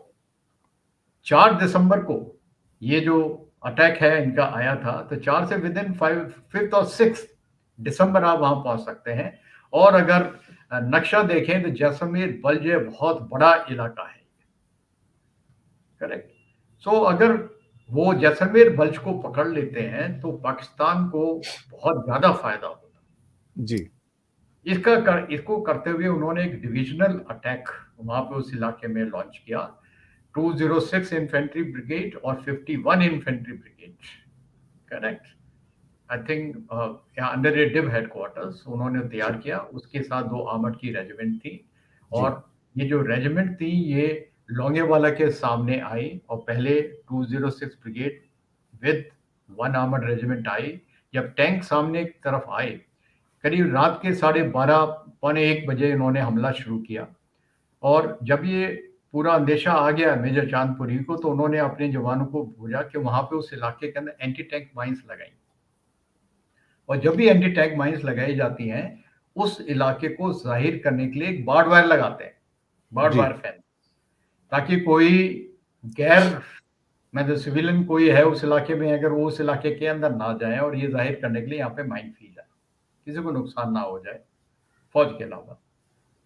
4 दिसंबर को ये जो अटैक है इनका आया था, तो 4 से विद इन 5th और 6th दिसंबर आप वहां पहुंच सकते हैं। और अगर नक्शा देखें तो जैसलमेर बल्ज बहुत बड़ा इलाका है। करेक्ट। सो अगर वो जैसलमेर बल्ज को पकड़ लेते हैं तो पाकिस्तान को बहुत ज्यादा फायदा होता। जी, इसको करते हुए उन्होंने एक डिविजनल अटैक वहां पे उस इलाके में लॉन्च किया। 206 इन्फेंट्री ब्रिगेड और 51 infantry brigade. Correct. I think under A div headquarters उन्होंने तैयार किया। उसके साथ 2 आर्मर्ड की रेजिमेंट थी। जी, और ये जो रेजिमेंट थी, ये लोंगेवाला के सामने आई, और पहले 206 ब्रिगेड विद 1 आर्मर्ड रेजिमेंट आई। जब टैंक सामने की तरफ आए, करीब रात के 12:30 पौने 1 बजे इन्होंने हमला शुरू किया। और जब ये पूरा अंदेशा आ गया मेजर चांदपुरी को, तो उन्होंने अपने जवानों को भेजा कि वहां पे उस इलाके के अंदर एंटी टैंक माइंस लगाई। और जब भी एंटी टैंक माइंस लगाई जाती हैं, उस इलाके को जाहिर करने के लिए एक बार्ड वायर लगाते हैं, बार्ड जी, वायर फेंस, ताकि कोई गैर, मतलब सिविलियन कोई है उस इलाके में, अगर वो उस इलाके के अंदर ना जाए, और ये जाहिर करने के लिए यहाँ पे माइन फील्ड है, किसी को नुकसान ना हो जाए फौज के अलावा।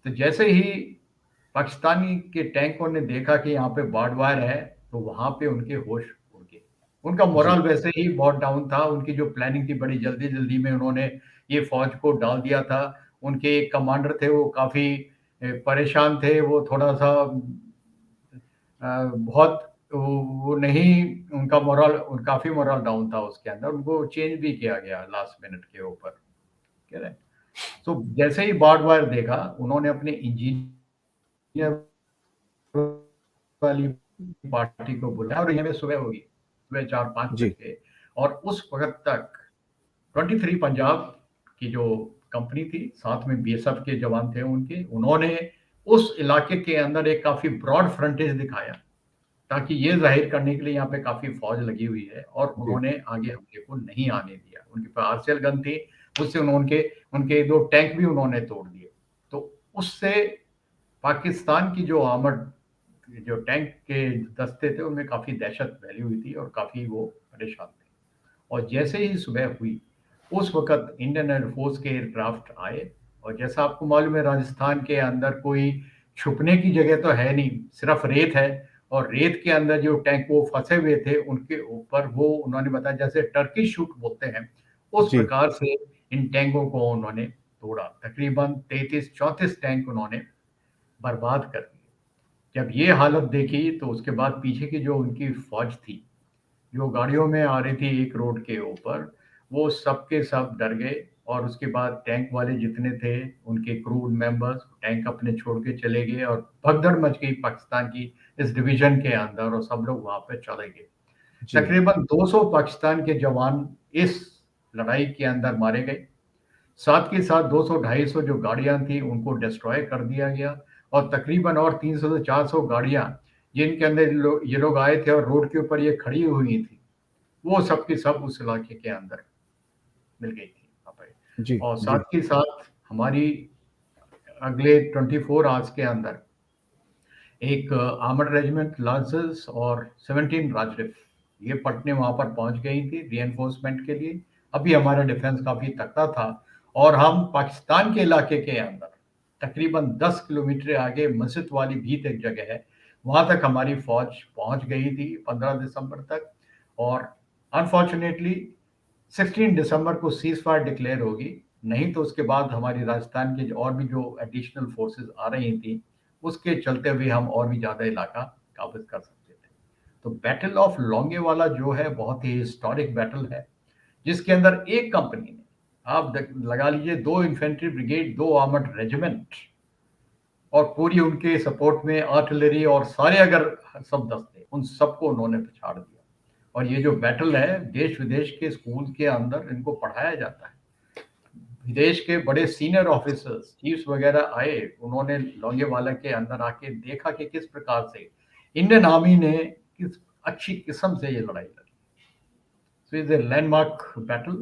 तो जैसे ही पाकिस्तानी के टैंकों ने देखा कि यहाँ पे बार्ड वायर है, तो वहां पे उनके होश उड़ गए। उनका जी, मोरल वैसे ही बहुत डाउन था। उनकी जो प्लानिंग थी, बड़ी जल्दी जल्दी में उन्होंने ये फौज को डाल दिया था। उनके एक कमांडर थे, वो काफी परेशान थे, वो थोड़ा-सा बहुत वो नहीं, उनका मोरल काफ़ी मोरल डाउन था उसके अंदर, उनको चेंज भी किया गया लास्ट मिनट के ऊपर, कह रहे हैं। तो जैसे ही बाढ़-वाढ़ देखा, उन्होंने अपने इंजीनियर वाली पार्टी को बुलाया और ये सुबह हुई, सुबह 4-5 बज जी, के, और उस वक़्त तक 23 पंजाब की जो कंपनी थी, साथ में बीएसएफ के जवान थे उनके, उन्होंने उस इलाके के अंदर एक काफ़ी ब्रॉड फ्रंटेज दिखाया, ताकि ये ज़ाहिर करने के लिए यहाँ पे काफ़ी फ़ौज लगी हुई है, और जी, उन्होंने आगे हमले को नहीं आने दिया। उनके पास आरसीएल गन थी, उससे उनके 2 टैंक भी उन्होंने तोड़ दिए। तो उससे पाकिस्तान की जो आर्मर्ड जो टैंक के दस्ते थे, उनमें काफ़ी दहशत फैली हुई थी और काफ़ी वो परेशान थे। और जैसे ही सुबह हुई, उस वक़्त इंडियन एयरफ़ोर्स के एयरक्राफ्ट आए, और जैसा आपको मालूम है, राजस्थान के अंदर कोई छुपने की जगह तो है नहीं, सिर्फ़ रेत है, और रेत के अंदर जो टैंक वो फँसे हुए थे, उनके ऊपर वो उन्होंने बताया, जैसे टर्की शूट बोलते हैं, उस जी, प्रकार से इन टैंकों को उन्होंने तोड़ा। तकरीबन 33-34 टैंक उन्होंने बर्बाद कर दिए। जब ये हालत देखी, तो उसके बाद पीछे की जो उनकी फ़ौज थी, जो गाड़ियों में आ रही थी एक रोड के ऊपर, वो सब के सब डर गए, और उसके बाद टैंक वाले जितने थे, उनके क्रू मेंबर्स टैंक अपने छोड़ के चले गए, और भगदड़ मच गई पाकिस्तान की इस डिवीज़न के अंदर, और सब लोग वहाँ पे चले गए। जी, तकरीबन 200 पाकिस्तान के जवान इस लड़ाई के अंदर मारे गए। साथ के साथ 200-250 जो गाड़ियाँ थी, उनको डिस्ट्रॉय कर दिया गया, और तकरीबन और 300 से 400 गाड़ियाँ, जिनके अंदर ये लोग आए थे और रोड के ऊपर ये खड़ी हुई थी, वो सब की सब उस इलाके के अंदर मिल गई थी वहाँ पे। जी, और जी, साथ ही साथ हमारी अगले 24 आवर्स के अंदर एक आर्मर्ड रेजिमेंट लांसर्स और 17 राजरिफ, ये पटने वहाँ पर पहुँच गई थी रीएन्फोर्समेंट के लिए। अभी हमारा डिफेंस काफ़ी तगड़ा था, और हम पाकिस्तान के इलाके के अंदर तकरीबन 10 किलोमीटर आगे मस्जिद वाली भीत एक जगह है, वहाँ तक हमारी फ़ौज पहुँच गई थी 15 दिसंबर तक। और अनफॉर्चुनेटली 16 दिसंबर को सीज़ फायर डिक्लेयर होगी, नहीं तो उसके बाद हमारी राजस्थान की और भी जो एडिशनल फोर्सेस आ रही थी, उसके चलते हुए हम और भी ज़्यादा इलाका काबिज़ कर सकते थे। तो बैटल ऑफ लोंगेवाला जो है, बहुत ही हिस्टोरिक बैटल है, जिसके अंदर एक कंपनी ने, आप लगा लीजिए, 2 इन्फेंट्री ब्रिगेड, 2 आर्मर्ड रेजिमेंट, और पूरी उनके सपोर्ट में आर्टिलरी और सारे अगर सब दस्ते, उन सबको उन्होंने पछाड़ दिया। और ये जो बैटल है, देश विदेश के स्कूल के अंदर इनको पढ़ाया जाता है। विदेश के बड़े सीनियर ऑफिसर्स, चीफ्स वगैरह आए, उन्होंने लोंगेवाला के अंदर आके देखा कि किस प्रकार से इंडियन आर्मी ने किस अच्छी किस्म से ये लड़ाई लड़ी। So it's a landmark battle,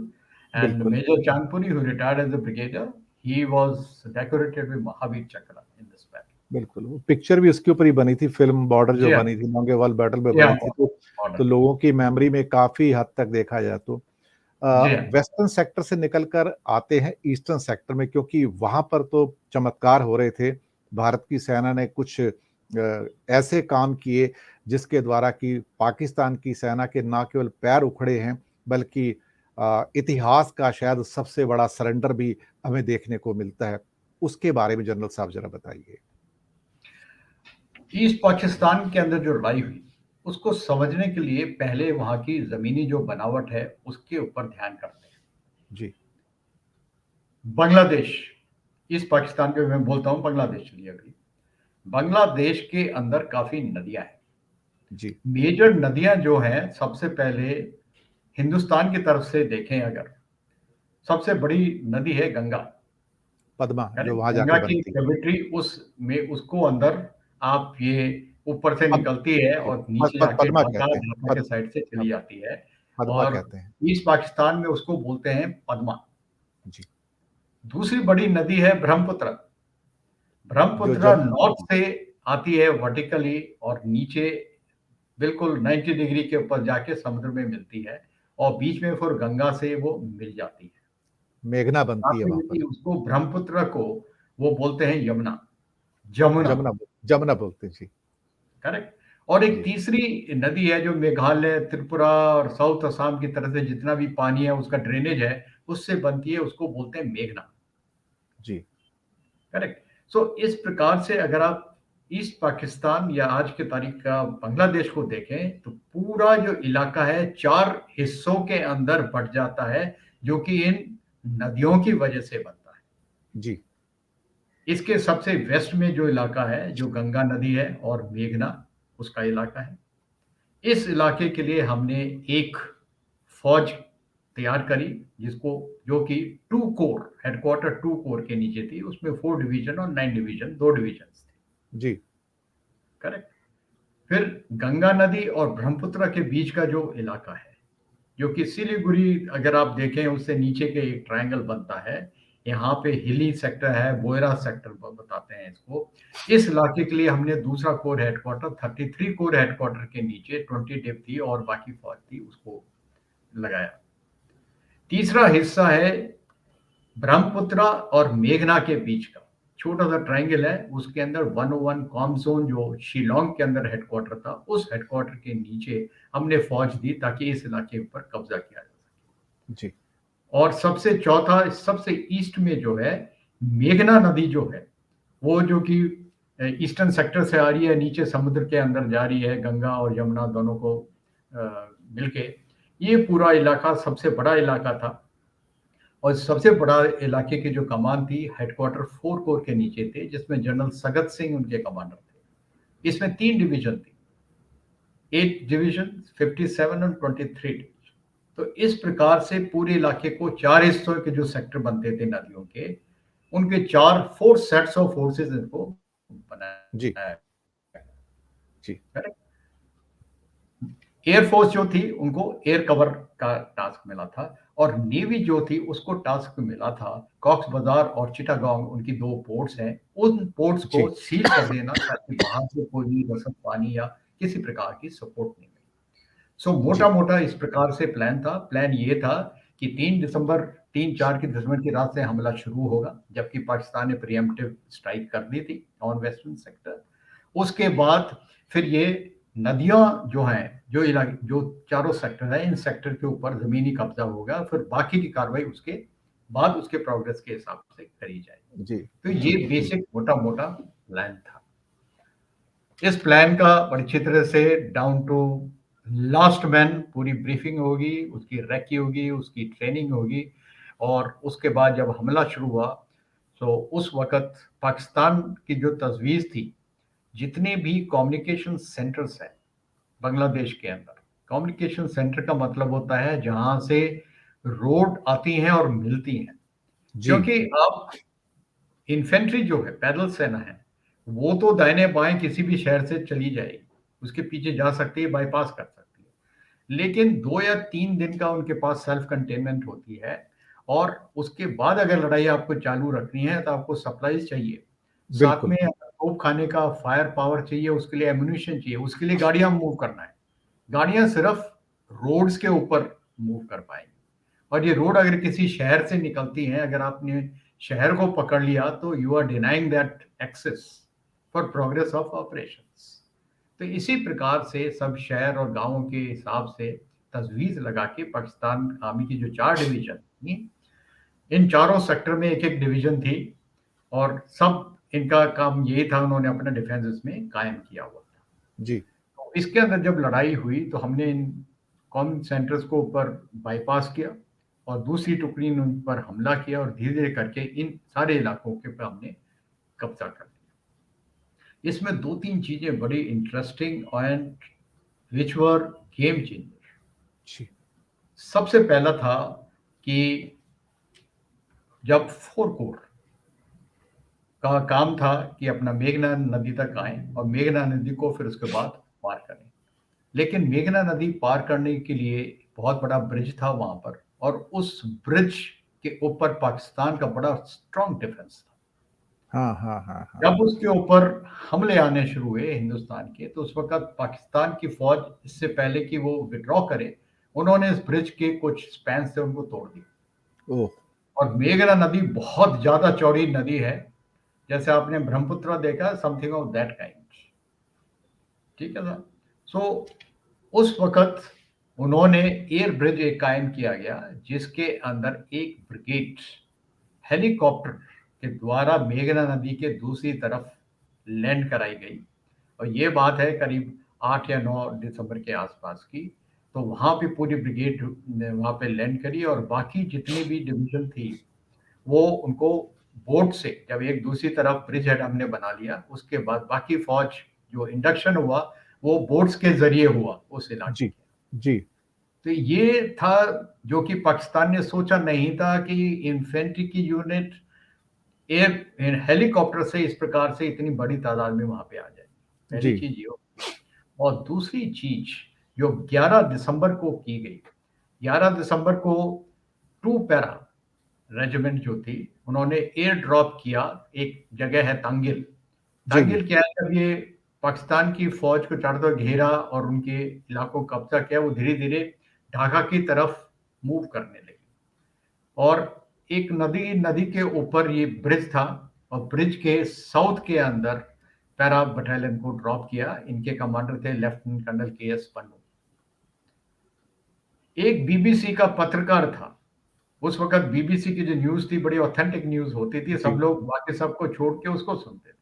and बिल्कुल, Major Chandpuri, who retired as a brigadier, he was decorated with Mahavir Chakra in this battle. बिल्कुल। वो पिक्चर भी उसके ऊपर ही बनी थी, फ़िल्म बॉर्डर जो जी हाँ, बनी थी, लोंगेवाल बैटल पे जी हाँ, बनी थी, तो बॉर्डर, लोगों की मेमोरी में काफ़ी हद तक देखा जाए तो जी हाँ, वेस्टर्न सेक्टर से निकल कर आते हैं ईस्टर्न सेक्टर में, क्योंकि वहाँ पर तो चमत्कार हो रहे थे। भारत की सेना ने कुछ ऐसे काम किए जिसके द्वारा कि पाकिस्तान की सेना के ना केवल पैर उखड़े हैं, बल्कि इतिहास का शायद सबसे बड़ा सरेंडर भी हमें देखने को मिलता है। उसके बारे में जनरल साहब ज़रा बताइए? ईस्ट पाकिस्तान के अंदर जो लड़ाई हुई, उसको समझने के लिए पहले वहाँ की ज़मीनी जो बनावट है, उसके ऊपर ध्यान करते हैं। जी, बांग्लादेश, ईस्ट पाकिस्तान के मैं बोलता हूँ, बांग्लादेश चलिए अभी। बांग्लादेश के अंदर काफ़ी नदियाँ हैं। जी। मेजर नदियाँ जो हैं, सबसे पहले हिंदुस्तान की तरफ से देखें अगर, सबसे बड़ी नदी है गंगा, पद्मा है ना? जो वहाँ गंगा जाके की बनती है। ट्रिब्यूटरी उसमें उसको अंदर आप ये ऊपर से पद निकलती है जी, और पद नीचे पद जाके पद्मा ढाका कहते हैं। ढाका के साइड से चली जाती है। पद्मा और कहते हैं। ईस्ट पाकिस्तान में उसको बोलते हैं पद्मा। जी, दूसरी बड़ी नदी है ब्रह्मपुत्र। जो ब्रह्मपुत्र जब नॉर्थ से आती है वर्टिकली, और नीचे बिल्कुल 90 डिग्री के ऊपर जाके समुद्र में मिलती है, और बीच में फिर गंगा से वो मिल जाती है। मेघना बनती है काफ़ी वहाँ पर। नदी, उसको ब्रह्मपुत्र को वो बोलते हैं यमुना, जमुना, जमुना बोलते हैं, जी, करेक्ट। और एक जी, तीसरी नदी है जो मेघालय, त्रिपुरा और साउथ असम की तरफ से जितना भी पानी है, उसका ड्रेनेज है, उससे बनती है, उसको बोलते हैं मेघना, जी, करेक्ट। सो इस प्रकार से अगर आप ईस्ट पाकिस्तान या आज के तारीख का बांग्लादेश को देखें तो पूरा जो इलाका है 4 हिस्सों के अंदर बट जाता है, जो कि इन नदियों की वजह से बनता है। जी। इसके सबसे वेस्ट में जो इलाका है, जो गंगा नदी है और मेघना उसका इलाका है। इस इलाके के लिए हमने एक फौज तैयार करी, जिसको जो कि 2 कोर, हेडक्वार्टर 2 कोर के नीचे थी। उसमें 4 डिवीजन और 9 डिवीजन, 2 डिवीजन्स थे। जी। करेक्ट। फिर गंगा नदी और ब्रह्मपुत्र के बीच का जो इलाका है, जो कि सिलीगुड़ी अगर आप देखें उससे नीचे के एक ट्रायंगल बनता है, यहाँ पे हिली सेक्टर है, बोयरा सेक्टर बताते हैं इसको। इस इलाके के लिए हमने दूसरा कोर हेडक्वार्टर 33 कोर हेडक्वार्टर के नीचे 20 डिव थी और बाकी फौज थी, उसको लगाया। तीसरा हिस्सा है ब्रह्मपुत्र और मेघना के बीच का छोटा सा ट्रायंगल है, उसके अंदर 101 कॉम जोन जो शिलोंग के अंदर हेडक्वार्टर था, उस हेडक्वार्टर के नीचे हमने फौज दी ताकि इस इलाके पर कब्जा किया जा सके। जी। और सबसे चौथा, सबसे ईस्ट में जो है मेघना नदी जो है, वो जो कि ईस्टर्न सेक्टर से आ रही है, नीचे समुद्र के अंदर जा रही है, गंगा और यमुना दोनों को मिलके। ये पूरा इलाका सबसे बड़ा इलाका था और सबसे बड़ा इलाके की जो कमान थी हेडक्वार्टर 4 कोर के नीचे थे, जिसमें जनरल सगत सिंह उनके कमांडर थे। इसमें 3 डिवीजन थी, 8 डिवीजन, 57 और 23 डिवीजन। तो इस प्रकार से पूरे इलाके को 4 हिस्सों के जो सेक्टर बनते थे नदियों के, उनके 4 सेट्स ऑफ फोर्सेस इनको जी। बनाया। जी। एयरफोर्स जो थी उनको एयर कवर का टास्क मिला था और नेवी जो थी उसको टास्क मिला था कॉक्स बाजार और चिटागोंग, उनकी 2 पोर्ट्स हैं, उन पोर्ट्स को जी। सील कर देना ताकि बाहर से कोई भी रसद पानी या किसी प्रकार की सपोर्ट नहीं मिले। सो मोटा जी। मोटा इस प्रकार से प्लान था। प्लान ये था कि 3-4 की दिसंबर की रात से हमला शुरू होगा, जबकि पाकिस्तान ने प्रीएम्प्टिव स्ट्राइक कर दी थी ऑन वेस्टर्न सेक्टर। उसके बाद फिर ये नदियां जो हैं, जो इलाके, जो चारों सेक्टर है, इन सेक्टर के ऊपर जमीनी कब्जा होगा, फिर बाकी की कार्रवाई उसके बाद उसके प्रोग्रेस के हिसाब से करी जाएगी। जी। तो जी। ये बेसिक मोटा मोटा प्लान था। इस प्लान का बड़ी अच्छी तरह से डाउन टू लास्ट मैन पूरी ब्रीफिंग होगी, उसकी रेकी होगी, उसकी ट्रेनिंग होगी और उसके बाद जब हमला शुरू हुआ तो उस वक्त पाकिस्तान की जो तजवीज़ थी, जितने भी कम्युनिकेशन सेंटर्स हैं बांग्लादेश के अंदर, कम्युनिकेशन सेंटर का मतलब होता है जहां से रोड आती हैं और मिलती हैं, जी। क्योंकि अब इन्फेंट्री जो है, पैदल सेना है, वो तो दाहिने बाएं किसी भी शहर से चली जाएगी, उसके पीछे जा सकती है, बाईपास कर सकती है। लेकिन 2 या 3 दिन का उनके पास सेल्फ कंटेनमेंट होती है और उसके बाद अगर लड़ाई आपको चालू रखनी है तो आपको सप्लाईज चाहिए, साथ बिल्कुल। में तोप खाने का फायर पावर चाहिए, उसके लिए एम्यूनिशन चाहिए, उसके लिए गाड़ियां मूव करना है। गाड़ियां सिर्फ रोड्स के ऊपर मूव कर पाएंगी और ये रोड अगर किसी शहर से निकलती हैं, अगर आपने शहर को पकड़ लिया तो you are denying that access for progress of operations. तो इसी प्रकार से सब शहर और गांवों के हिसाब से तजवीज़ लगा के पाकिस्तान आर्मी की जो 4 डिवीजन थी, इन चारों सेक्टर में एक-एक डिवीजन थी और सब इनका काम यही था, उन्होंने अपना डिफेंस इसमें कायम किया हुआ था। जी। तो इसके अंदर जब लड़ाई हुई तो हमने इन कॉम सेंटर्स को ऊपर बाईपास किया और दूसरी टुकड़ी ने उन पर हमला किया और धीरे-धीरे करके इन सारे इलाकों के ऊपर हमने कब्जा कर लिया। इसमें 2-3 चीजें बड़ी interesting and which were game changer. जी। सबसे पहला था कि जब 4 कोर का काम था कि अपना मेघना नदी तक आएं और मेघना नदी को फिर उसके बाद पार करें, लेकिन मेघना नदी पार करने के लिए बहुत बड़ा ब्रिज था वहां पर और उस ब्रिज के ऊपर पाकिस्तान का बड़ा स्ट्रांग डिफेंस था। हाँ, हाँ, हाँ, हाँ। जब उसके ऊपर हमले आने शुरू हुए हिंदुस्तान के, तो उस वक्त पाकिस्तान की फौज इससे पहले कि वो विड्रॉ करे, उन्होंने इस ब्रिज के कुछ स्पैन से उनको तोड़ दिया। ओह! और मेघना नदी बहुत ज्यादा चौड़ी नदी है, जैसे आपने ब्रह्मपुत्र देखा, समथिंग ऑफ दैट काइंड। ठीक है ना। सो उस वक्त उन्होंने एयर ब्रिज एक कायम किया गया, जिसके अंदर एक ब्रिगेड हेलीकॉप्टर के द्वारा मेघना नदी के दूसरी तरफ लैंड कराई गई। और ये बात है करीब 8 या 9 दिसंबर के आसपास की। तो वहाँ पे पूरी ब्रिगेड ने वहाँ पे लैंड करी और बाकी जितनी भी डिवीजन थी वो उनको बोट से, जब एक दूसरी तरफ ब्रिज हेड हमने बना लिया उसके बाद बाकी फौज जो इंडक्शन हुआ वो बोट्स के जरिए हुआ उस इलाके जी, के। जी, तो ये था जो कि पाकिस्तान ने सोचा नहीं था कि इन्फेंट्री की यूनिट एयर हेलीकॉप्टर से इस प्रकार से इतनी बड़ी तादाद में वहां पे आ जाए। पहली जी, चीज ये हो। और दूसरी चीज जो 11 दिसंबर को की गई, 11 दिसंबर को टू पैरा रेजिमेंट जो थी उन्होंने एयर ड्रॉप किया। एक जगह है तांगिल। जी, जी, तांगिल क्या है, जब ये पाकिस्तान की फौज को चारों तरफ घेरा और उनके इलाकों को कब्जा किया, वो धीरे धीरे ढाका की तरफ मूव करने लगी। और एक नदी नदी के ऊपर ये ब्रिज था और ब्रिज के साउथ के अंदर पैरा बटालियन को ड्रॉप किया। इनके कमांडर थे लेफ्टिनेंट कर्नल के.एस. पन्नू। एक बीबीसी का पत्रकार था। उस वक्त बीबीसी की जो न्यूज थी बड़ी ऑथेंटिक न्यूज होती थी, सब जी, लोग बाकी सबको छोड़ के उसको सुनते थे।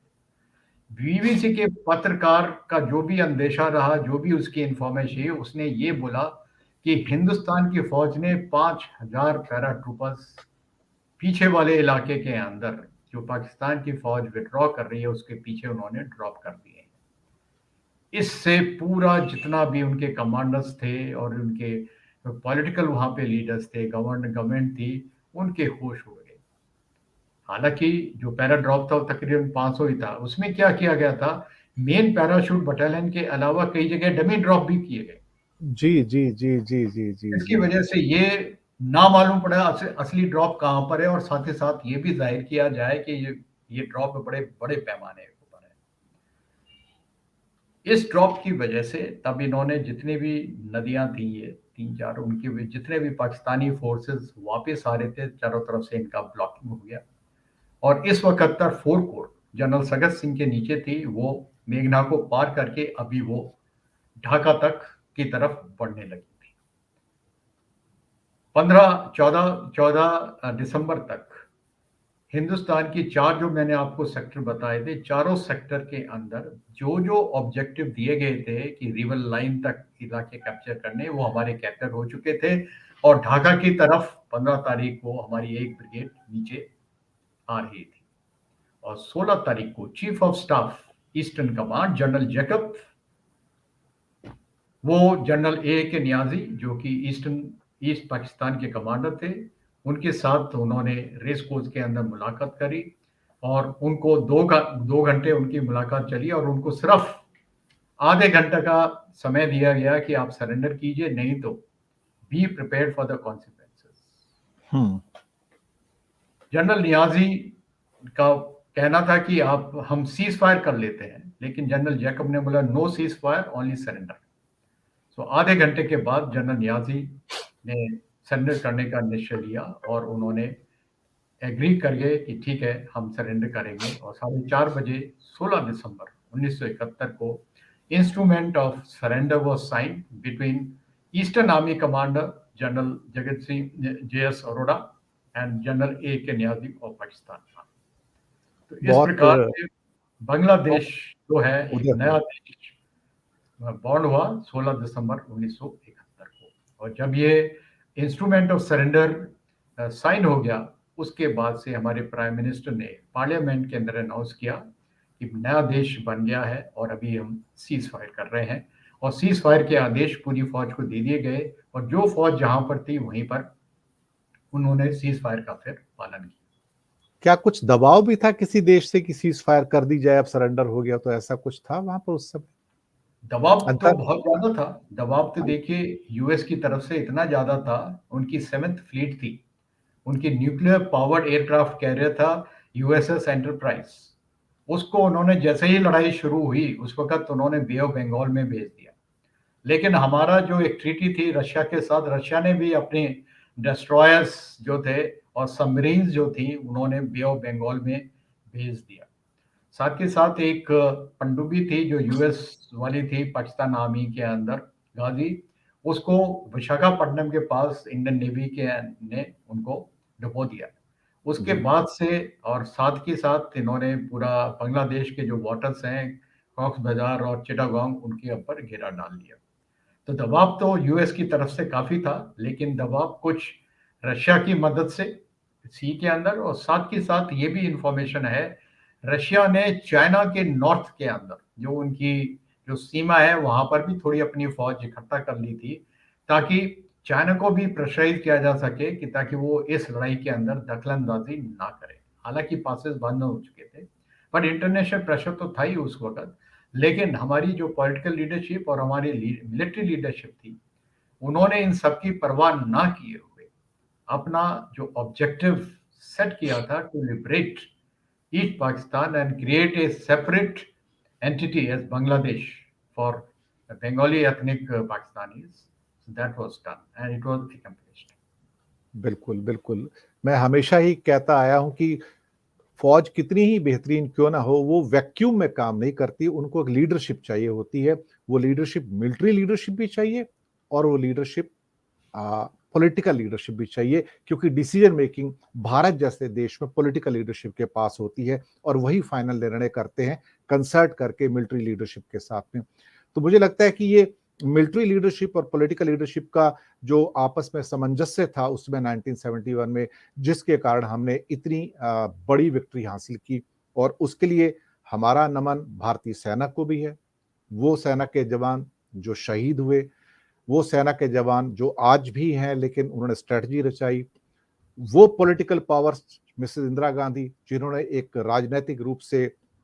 बीबीसी के पत्रकार का जो भी अंदेशा रहा, जो भी उसकी इंफॉर्मेशन, उसने ये बोला कि हिंदुस्तान की फौज ने 5,000 पैरा ट्रूपर्स पीछे वाले इलाके के अंदर, जो पाकिस्तान की फौज विड्रॉ कर रही है उसके पीछे उन्होंने ड्रॉप कर दिए हैं। इससे पूरा जितना भी उनके कमांडर्स थे और उनके पॉलिटिकल वहां पे लीडर्स थे, गवर्नमेंट थी, उनके होश उड़ गए। हालांकि जो पैरा ड्रॉप था वो तकरीबन 500 ही था। उसमें क्या किया गया था, मेन पैराशूट बटालियन के अलावा कई जगह डमी ड्रॉप भी किए गए। जी, जी, जी, जी, जी, जी, इसकी जी, वजह से ये ना मालूम पड़ा असली ड्रॉप कहाँ पर है, और साथ ही साथ ये भी जाहिर किया जाए कि ये ड्रॉप बड़े बड़े पैमाने के ऊपर है। इस ड्रॉप की वजह से तब इन्होंने जितनी भी नदियां थी, ये 3-4, उनके भी जितने भी पाकिस्तानी फोर्सेस वापस आ रहे थे, चारों तरफ से इनका ब्लॉकिंग हो गया। और इस वक्त तक four core general Sagat Singh के नीचे थी, वो मेघना को पार करके अभी वो ढाका तक की तरफ बढ़ने लगी थी। 14 दिसंबर तक हिंदुस्तान की चार, जो मैंने आपको सेक्टर बताए थे, चारों सेक्टर के अंदर जो जो ऑब्जेक्टिव दिए गए थे कि रिवर लाइन तक इलाके कैप्चर करने, वो हमारे कैप्चर हो चुके थे। और ढाका की तरफ 15 तारीख को हमारी एक ब्रिगेड नीचे आ रही थी। और 16 तारीख को chief of staff eastern command general Jacob, वो जनरल ए के नियाजी जो कि ईस्ट पाकिस्तान के कमांडर थे, उनके साथ उन्होंने रेस कोर्स के अंदर मुलाकात करी। और उनको 2 घंटे उनकी मुलाकात चली और उनको सिर्फ आधे घंटे का समय दिया गया कि आप सरेंडर कीजिए, नहीं तो be prepared for the consequences. Hmm, general Niazi का कहना था कि आप हम सीज फायर कर लेते हैं, लेकिन जनरल जैकब ने बोला no ceasefire, only surrender. तो आधे घंटे के बाद जनरल नियाजी ने सरेंडर करने का निश्चय लिया और उन्होंने एग्री कर गए कि ठीक है हम सरेंडर करेंगे। और 4:30 बजे 16 दिसंबर 1971 को instrument of surrender was sign between eastern army commander general Jagat Singh J S. Arora and general A K Niazi of Pakistan. तो इस बहुत प्रकार से बहुत बांग्लादेश जो है एक उदय नया हुआ। देश बॉर्न हुआ 16 दिसंबर 1971 को। और जब ये इंस्ट्रूमेंट ऑफ सरेंडर साइन हो गया, उसके बाद से हमारे प्राइम मिनिस्टर ने पार्लियामेंट के अंदर अनाउंस किया कि नया देश बन गया है और अभी हम सीज फायर कर रहे हैं। और सीज फायर के आदेश पूरी फौज को दे दिए गए और जो फौज जहां पर थी वहीं पर उन्होंने सीज फायर का फिर पालन किया। क्या कुछ दबाव भी था किसी देश से कि सीज फायर कर दी जाए, अब सरेंडर हो गया, तो ऐसा कुछ था वहां पर उस समय दबाव तो अंतर? बहुत ज्यादा था। दबाव तो देखिए यूएस की तरफ से इतना ज्यादा था। उनकी 7th फ्लीट थी, उनकी न्यूक्लियर पावर्ड एयरक्राफ्ट कैरियर था यूएसएस एंटरप्राइज। उसको उन्होंने जैसे ही लड़ाई शुरू हुई उस वक्त उन्होंने बे ऑफ बंगाल में भेज दिया। लेकिन हमारा जो एक ट्रीटी थी रशिया के साथ, रशिया ने भी अपने डिस्ट्रॉयर्स जो थे और सबमरीन्स जो थी उन्होंने बे ऑफ बंगाल में भेज दिया। साथ के साथ एक पनडुब्बी थी जो यूएस वाली थी पाकिस्तान आर्मी के अंदर, गाजी, उसको विशाखापट्टनम के पास इंडियन नेवी के ने उनको डुबो दिया। उसके जी, बाद से और साथ के साथ इन्होंने पूरा बांग्लादेश के जो वाटर्स हैं, कॉक्स बाज़ार और चिटागोंग, उनके ऊपर घेरा डाल दिया। तो दबाव तो यूएस की तरफ से काफ़ी था, लेकिन दबाव कुछ रशिया की मदद से सी के अंदर, और साथ के साथ ये भी इंफॉर्मेशन है, रशिया ने चाइना के नॉर्थ के अंदर जो उनकी जो सीमा है वहां पर भी थोड़ी अपनी फौज इकट्ठा कर ली थी, ताकि चाइना को भी प्रेशराइज किया जा सके कि ताकि वो इस लड़ाई के अंदर दखलंदाजी ना करे। हालांकि पासेस बंद हो चुके थे, बट इंटरनेशनल प्रेशर तो था ही उस वक्त। लेकिन हमारी जो पॉलिटिकल लीडरशिप और हमारी मिलिट्री लीडरशिप थी, उन्होंने इन सब की परवाह ना किए हुए अपना जो ऑब्जेक्टिव सेट किया था, to liberate east Pakistan and create a separate entity as Bangladesh for Bengali ethnic Pakistanis. So that was done and it was accomplished. बिल्कुल, बिल्कुल। मैं हमेशा ही कहता आया हूँ कि फ़ौज कितनी ही बेहतरीन क्यों ना हो, वो वैक्यूम में काम नहीं करती, उनको एक लीडरशिप चाहिए होती है। वो लीडरशिप मिलिट्री लीडरशिप भी चाहिए और वो लीडरशिप पॉलिटिकल लीडरशिप भी चाहिए, क्योंकि डिसीजन मेकिंग भारत जैसे देश में पॉलिटिकल लीडरशिप के पास होती है और वही फाइनल निर्णय करते हैं कंसल्ट करके मिलिट्री लीडरशिप के साथ में। तो मुझे लगता है कि ये मिलिट्री लीडरशिप और पॉलिटिकल लीडरशिप का जो आपस में सामंजस्य था उसमें 1971 में, जिसके कारण हमने इतनी बड़ी विक्ट्री हासिल की, और उसके लिए हमारा नमन भारतीय सेना को भी है। वो सेना के जवान जो शहीद हुए, वो सेना के जवान जो आज भी हैं लेकिन उन्होंने स्ट्रैटेजी रचाई, वो political powers Mrs Indira Gandhi जिन्होंने एक राजनैतिक रूप से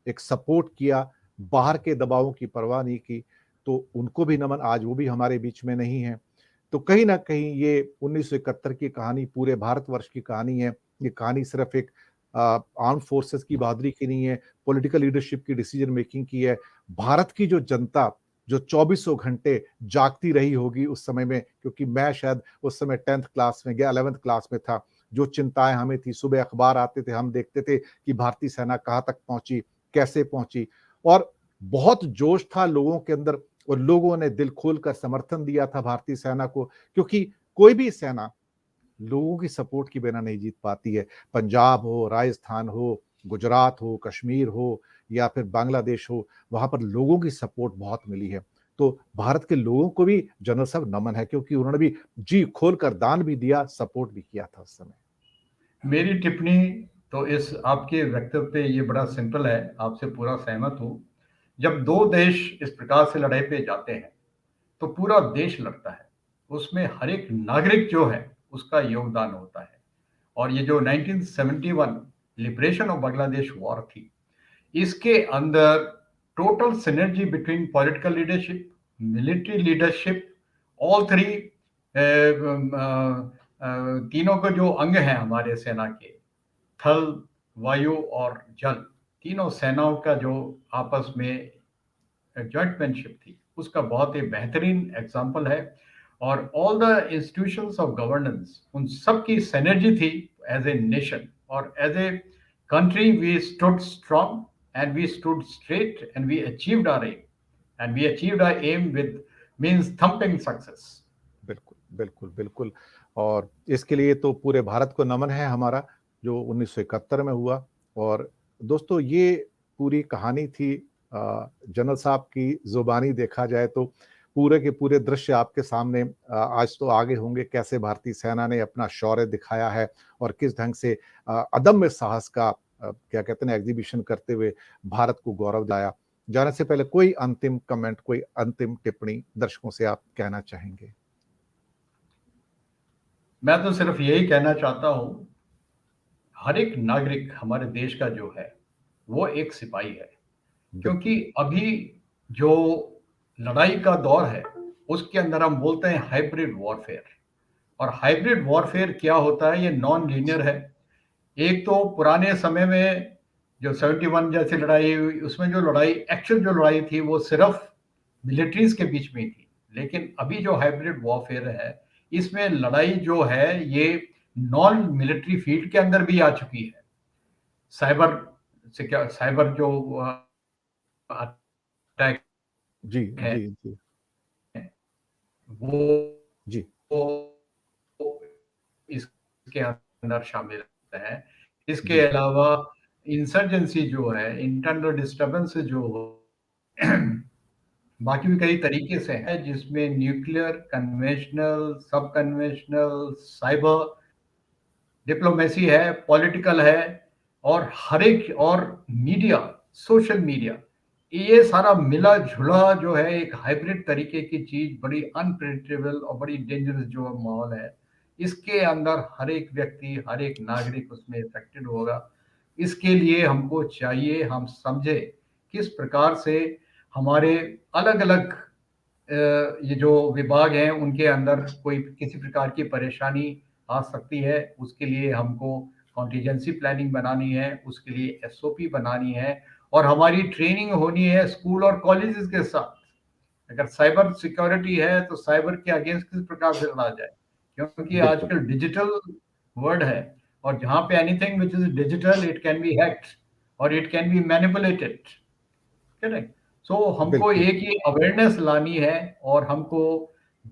एक सपोर्ट किया, बाहर के दबावों की परवाह नहीं की, तो उनको भी नमन। आज वो भी हमारे बीच में नहीं है। तो कहीं न कहीं ये 1971 की कहानी पूरे भारतवर्ष की कहानी है। ये कहानी सिर्फ़ एक आर्म्ड फोर्सेस की बहादुरी की नहीं है, पॉलिटिकल लीडरशिप की डिसीजन मेकिंग की है। भारत की जो जनता जो चौबीसों घंटे जागती रही होगी उस समय में, क्योंकि मैं शायद उस समय 10th क्लास में या 11th क्लास में था। जो चिंताएँ हमें थी, सुबह अखबार आते थे, हम देखते थे कि भारतीय सेना कहाँ तक पहुँची, कैसे पहुँची, और बहुत जोश था लोगों के अंदर और लोगों ने दिल खोलकर समर्थन दिया था भारतीय सेना को, क्योंकि कोई भी सेना लोगों की सपोर्ट के बिना नहीं जीत पाती है। पंजाब हो, राजस्थान हो, गुजरात हो, कश्मीर हो या फिर बांग्लादेश हो, वहाँ पर लोगों की सपोर्ट बहुत मिली है। तो भारत के लोगों को भी जनरल साहब नमन है, क्योंकि उन्होंने भी जी खोलकर दान भी दिया, सपोर्ट भी किया था उस समय। मेरी टिप्पणी तो इस आपके वक्तव्य पे ये बड़ा सिंपल है, आपसे पूरा सहमत हूँ। जब दो देश इस प्रकार से लड़ाई पे जाते हैं तो पूरा देश लड़ता है, उसमें हर एक नागरिक जो है उसका योगदान होता है। और ये जो 1971 लिबरेशन ऑफ बांग्लादेश वॉर थी, इसके अंदर total synergy between political leadership, military leadership, all three, तीनों के जो अंग हैं हमारे सेना के, थल, वायु और जल, तीनों सेनाओं का जो आपस में जॉइंटमैनशिप थी, उसका बहुत ही बेहतरीन एग्जाम्पल है। और all the institutions of governance, उन सब की सिनर्जी थी। एज ए नेशन और as a country, we stood strong and we stood straight and we achieved our aim. And we achieved our aim with means thumping success. बिल्कुल, बिल्कुल, बिल्कुल। और इसके लिए तो पूरे भारत को नमन है हमारा, जो 1971 में हुआ। और दोस्तों ये पूरी कहानी थी जनरल साहब की ज़ुबानी देखा जाए तो पूरे के पूरे दृश्य आपके सामने आज तो आगे होंगे, कैसे भारतीय सेना ने अपना शौर्य दिखाया है और किस ढंग से अदम्य साहस का क्या कहते हैं एग्ज़िबिशन करते हुए भारत को गौरव दिलाया। जाने से पहले कोई अंतिम कमेंट, कोई अंतिम टिप्पणी दर्शकों से आप कहना चाहेंगे? मैं तो सिर्फ यही कहना चाहता हूं, हर एक नागरिक हमारे देश का जो है वो एक सिपाही है। बिल्कुल। क्योंकि अभी जो लड़ाई का दौर है उसके अंदर हम बोलते हैं हाइब्रिड वॉरफेयर। और हाइब्रिड वॉरफेयर क्या होता है? ये नॉन लीनियर है। एक तो पुराने समय में जो 71 जैसी लड़ाई हुई, उसमें जो लड़ाई, एक्चुअल जो लड़ाई थी, वो सिर्फ मिलिट्रीज के बीच में ही थी। लेकिन अभी जो हाइब्रिड वॉरफेयर है, इसमें लड़ाई जो है ये नॉन मिलिट्री फील्ड के अंदर भी आ चुकी है। साइबर से क्या, साइबर जो अटैक जी, है, जी, जी, वो जी, वो इसके अंदर शामिल है। इसके जी, अलावा इंसर्जेंसी जो है, इंटरनल डिस्टर्बेंस जो बाकी भी कई तरीके से है जिसमें न्यूक्लियर, कन्वेंशनल, सब कन्वेंशनल, साइबर डिप्लोमेसी है, पॉलिटिकल है और हर एक और मीडिया, सोशल मीडिया, ये सारा मिला-जुला जो है एक हाइब्रिड तरीके की चीज़ बड़ी अनप्रेडिक्टेबल और बड़ी डेंजरस जो माहौल है, इसके अंदर हर एक व्यक्ति, हर एक नागरिक उसमें इफ़ेक्टेड होगा। इसके लिए हमको चाहिए हम समझें किस प्रकार से हमारे अलग-अलग ये जो विभाग हैं उनके अंदर कोई किसी प्रकार की परेशानी आ सकती है, उसके लिए हमको कॉन्टिजेंसी प्लानिंग बनानी है, उसके लिए एसओपी बनानी है और हमारी ट्रेनिंग होनी है स्कूल और कॉलेजेस के साथ। अगर साइबर सिक्योरिटी है तो साइबर के अगेंस्ट किस प्रकार से लड़ा जाए, क्योंकि बिल्कुल, आजकल डिजिटल वर्ल्ड है और जहाँ पे anything which is digital it can be hacked और it can be manipulated. Correct. So हमको बिल्कुल। एक ये अवेयरनेस लानी है और हमको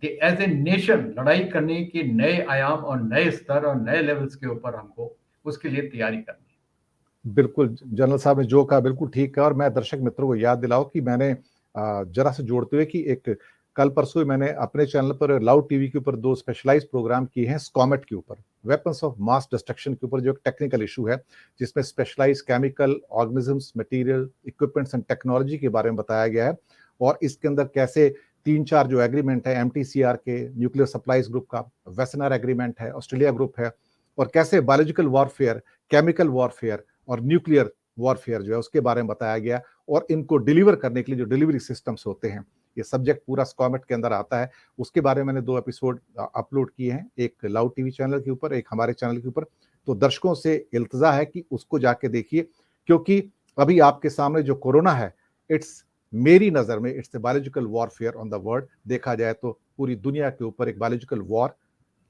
एज ए नेशन लड़ाई करने के नए आयाम और नए स्तर और नए लेवल्स के ऊपर हमको उसके लिए तैयारी करनी है। बिल्कुल, जनरल साहब ने जो कहा बिल्कुल ठीक है और मैं दर्शक मित्रों को याद दिलाऊँ कि मैंने ज़रा सा जोड़ते हुए कि एक कल परसों ही मैंने अपने चैनल पर लाउड टीवी के ऊपर 2 स्पेशलाइज़्ड प्रोग्राम किए हैं स्कॉमेट के ऊपर, वेपन्स ऑफ मास डिस्ट्रक्शन के ऊपर जो एक टेक्निकल इश्यू है, जिसमें specialised chemical, organisms, material, equipments and technology के बारे में बताया गया है और इसके अंदर कैसे 3-4 जो एग्रीमेंट है एमटीसीआर के, न्यूक्लियर सप्लाइज़ ग्रुप का, वेसेनर एग्रीमेंट है, ऑस्ट्रेलिया ग्रुप है और कैसे बायोलॉजिकल वॉरफेयर, केमिकल वॉरफेयर और न्यूक्लियर वॉरफेयर जो है उसके बारे में बताया गया और इनको डिलीवर करने के लिए जो डिलीवरी सिस्टम्स होते हैं, ये सब्जेक्ट पूरा स्कॉमेट के अंदर आता है। उसके बारे में मैंने 2 एपिसोड अपलोड किए हैं, एक लाउड टीवी चैनल के ऊपर, एक हमारे चैनल के ऊपर। तो दर्शकों से इल्तिजा है कि उसको जाके देखिए क्योंकि अभी आपके सामने जो कोरोना है, इट्स मेरी नज़र में it's a biological warfare on the world. देखा जाए तो पूरी दुनिया के ऊपर एक बायोलॉजिकल वॉर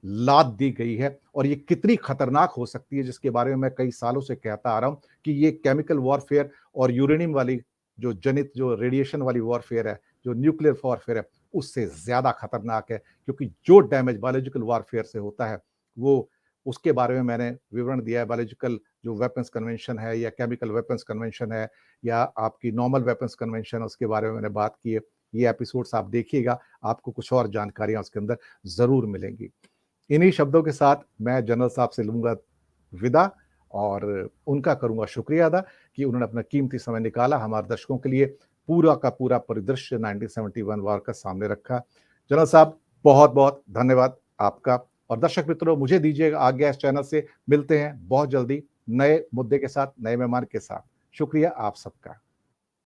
लाद दी गई है और ये कितनी खतरनाक हो सकती है जिसके बारे में मैं कई सालों से कहता आ रहा हूं कि ये केमिकल वॉरफेयर और यूरेनियम वाली जो जनित जो रेडिएशन वाली वॉरफेयर है जो न्यूक्लियर वॉरफेयर है उससे ज्यादा खतरनाक है क्योंकि जो डैमेज बायोलॉजिकल वॉरफेयर से होता है वो उसके बारे में मैंने विवरण दिया है। बायोलॉजिकल जो वेपन्स कन्वेंशन है या केमिकल वेपन्स कन्वेंशन है या आपकी नॉर्मल वेपन्स कन्वेंशन है उसके बारे में मैंने बात की है। ये एपिसोड्स आप देखिएगा, आपको कुछ और जानकारियां उसके अंदर जरूर मिलेंगी। इन्हीं शब्दों के साथ मैं जनरल साहब से लूँगा विदा और उनका करूँगा शुक्रिया अदा कि उन्होंने अपना कीमती समय निकाला, हमारे दर्शकों के लिए पूरा का पूरा परिदृश्य 1971 वॉर का सामने रखा। जनरल साहब बहुत-बहुत धन्यवाद आपका और दर्शक मित्रों मुझे दीजिएगा आज्ञा इस चैनल से। मिलते हैं बहुत जल्दी नए मुद्दे के साथ, नए मेहमान के साथ। शुक्रिया आप सबका।